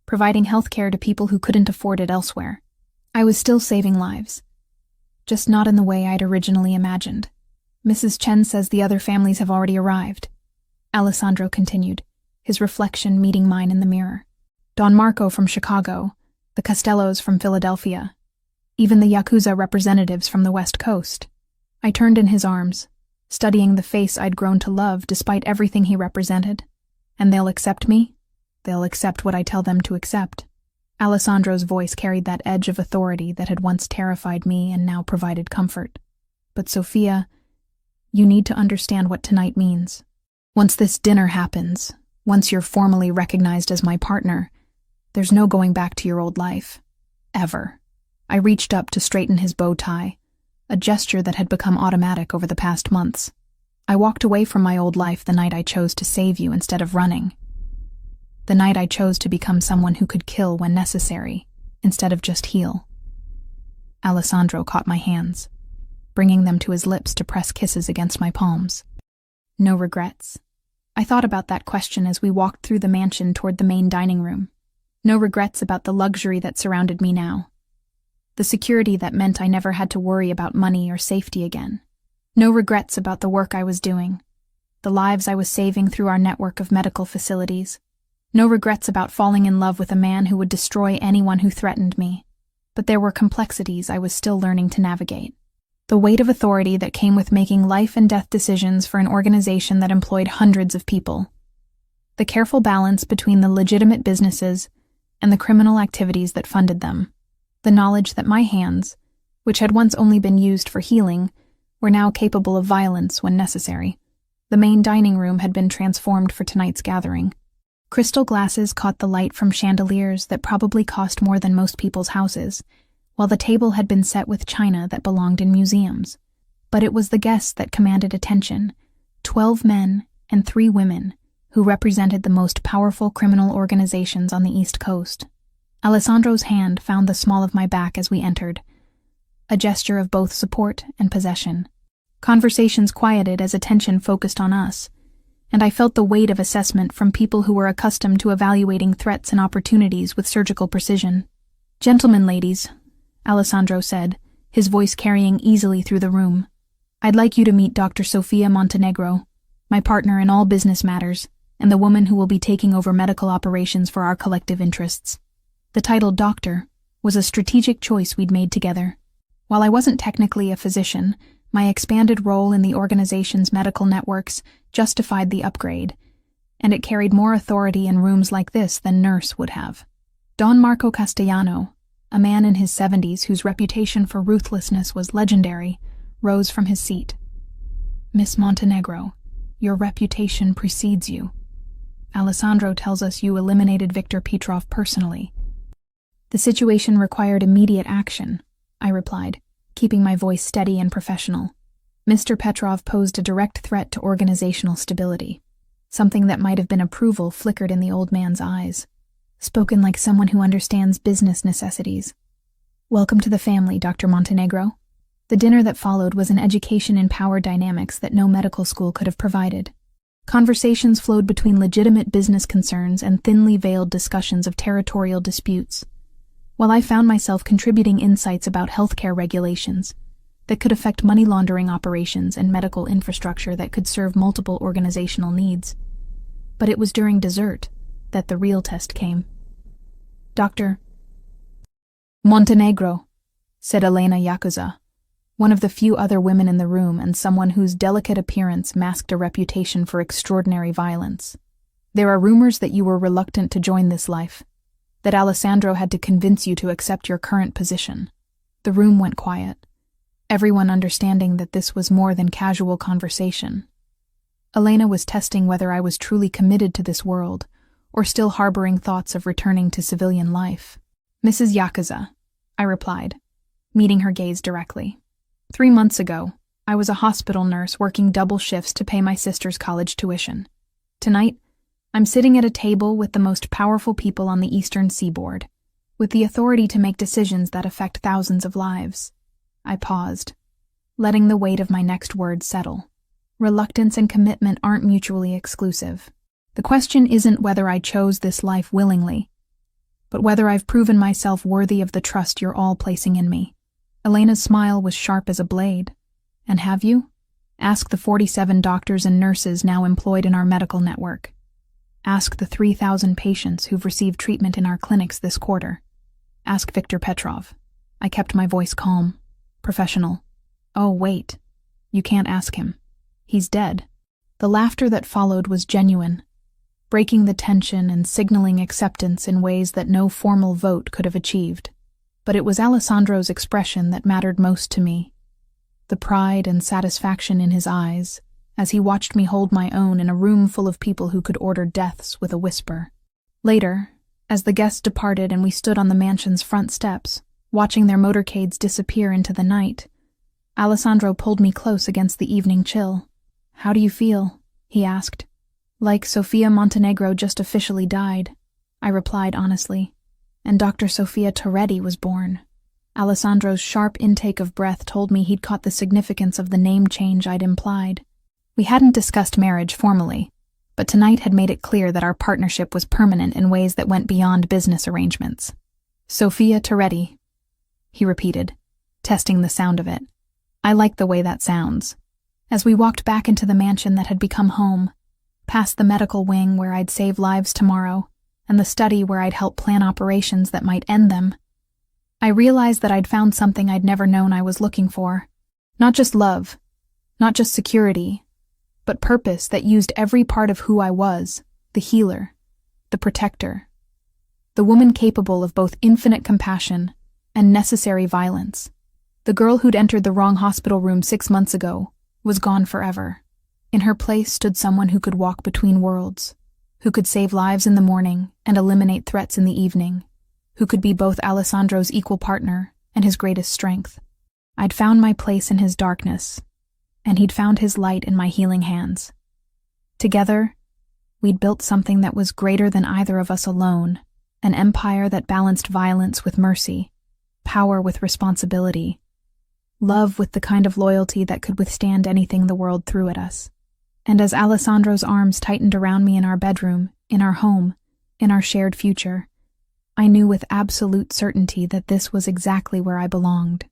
providing healthcare to people who couldn't afford it elsewhere. I was still saving lives, just not in the way I'd originally imagined. "Mrs. Chen says the other families have already arrived," Alessandro continued, his reflection meeting mine in the mirror. "Don Marco from Chicago, the Costellos from Philadelphia, even the Yakuza representatives from the West Coast." I turned in his arms, studying the face I'd grown to love despite everything he represented. "And they'll accept me? They'll accept what I tell them to accept." Alessandro's voice carried that edge of authority that had once terrified me and now provided comfort. "But Sophia, you need to understand what tonight means. Once this dinner happens, once you're formally recognized as my partner, there's no going back to your old life. Ever." I reached up to straighten his bow tie, a gesture that had become automatic over the past months. "I walked away from my old life the night I chose to save you instead of running. The night I chose to become someone who could kill when necessary, instead of just heal." Alessandro caught my hands, bringing them to his lips to press kisses against my palms. "No regrets?" I thought about that question as we walked through the mansion toward the main dining room. No regrets about the luxury that surrounded me now. the security that meant I never had to worry about money or safety again. No regrets about the work I was doing, the lives I was saving through our network of medical facilities. No regrets about falling in love with a man who would destroy anyone who threatened me. But there were complexities I was still learning to navigate. The weight of authority that came with making life and death decisions for an organization that employed hundreds of people. The careful balance between the legitimate businesses and the criminal activities that funded them. The knowledge that my hands, which had once only been used for healing, were now capable of violence when necessary. The main dining room had been transformed for tonight's gathering. Crystal glasses caught the light from chandeliers that probably cost more than most people's houses, while the table had been set with china that belonged in museums. But it was the guests that commanded attention, 12 men and 3 women, who represented the most powerful criminal organizations on the East Coast. Alessandro's hand found the small of my back as we entered, a gesture of both support and possession. Conversations quieted as attention focused on us, and I felt the weight of assessment from people who were accustomed to evaluating threats and opportunities with surgical precision. "Gentlemen, ladies," Alessandro said, his voice carrying easily through the room. "I'd like you to meet Dr. Sofia Montenegro, my partner in all business matters, and the woman who will be taking over medical operations for our collective interests." The title doctor was a strategic choice we'd made together. While I wasn't technically a physician, my expanded role in the organization's medical networks justified the upgrade, and it carried more authority in rooms like this than nurse would have. Don Marco Castellano, a man in his 70s whose reputation for ruthlessness was legendary, rose from his seat. "Miss Montenegro, your reputation precedes you. Alessandro tells us you eliminated Viktor Petrov personally." "The situation required immediate action," I replied, keeping my voice steady and professional. Mr. Petrov posed a direct threat to organizational stability. Something that might have been approval flickered in the old man's eyes. Spoken like someone who understands business necessities. "Welcome to the family, Dr. Montenegro." The dinner that followed was an education in power dynamics that no medical school could have provided. Conversations flowed between legitimate business concerns and thinly veiled discussions of territorial disputes, while I found myself contributing insights about healthcare regulations that could affect money laundering operations and medical infrastructure that could serve multiple organizational needs. But it was during dessert that the real test came. "Dr. Montenegro," said Elena Yakuza, one of the few other women in the room and someone whose delicate appearance masked a reputation for extraordinary violence. "There are rumors that you were reluctant to join this life, that Alessandro had to convince you to accept your current position." The room went quiet, everyone understanding that this was more than casual conversation. Elena was testing whether I was truly committed to this world, or still harboring thoughts of returning to civilian life. "Mrs. Yakuza," I replied, meeting her gaze directly. 3 months ago, I was a hospital nurse working double shifts to pay my sister's college tuition. Tonight, I'm sitting at a table with the most powerful people on the Eastern Seaboard, with the authority to make decisions that affect thousands of lives. I paused, letting the weight of my next words settle. Reluctance and commitment aren't mutually exclusive. The question isn't whether I chose this life willingly, but whether I've proven myself worthy of the trust you're all placing in me. Elena's smile was sharp as a blade. "And have you? Ask the 47 doctors and nurses now employed in our medical network. Ask the 3,000 patients who've received treatment in our clinics this quarter. Ask Viktor Petrov." I kept my voice calm, professional. "Oh, wait. You can't ask him. He's dead." The laughter that followed was genuine, breaking the tension and signaling acceptance in ways that no formal vote could have achieved. But it was Alessandro's expression that mattered most to me. The pride and satisfaction in his eyes, as he watched me hold my own in a room full of people who could order deaths with a whisper. Later, as the guests departed and we stood on the mansion's front steps, watching their motorcades disappear into the night, Alessandro pulled me close against the evening chill. "How do you feel?" he asked. "Like Sofia Montenegro just officially died," I replied honestly, "and Dr. Sofia Toretti was born." Alessandro's sharp intake of breath told me he'd caught the significance of the name change I'd implied. We hadn't discussed marriage formally, but tonight had made it clear that our partnership was permanent in ways that went beyond business arrangements. "Sofia Toretti," he repeated, testing the sound of it. I liked the way that sounds. As we walked back into the mansion that had become home, past the medical wing where I'd save lives tomorrow, and the study where I'd help plan operations that might end them, I realized that I'd found something I'd never known I was looking for. Not just love, not just security, but purpose that used every part of who I was, the healer, the protector, the woman capable of both infinite compassion and necessary violence. The girl who'd entered the wrong hospital room 6 months ago was gone forever. In her place stood someone who could walk between worlds, who could save lives in the morning and eliminate threats in the evening, who could be both Alessandro's equal partner and his greatest strength. I'd found my place in his darkness, and he'd found his light in my healing hands. Together, we'd built something that was greater than either of us alone, an empire that balanced violence with mercy, power with responsibility, love with the kind of loyalty that could withstand anything the world threw at us. And as Alessandro's arms tightened around me in our bedroom, in our home, in our shared future, I knew with absolute certainty that this was exactly where I belonged.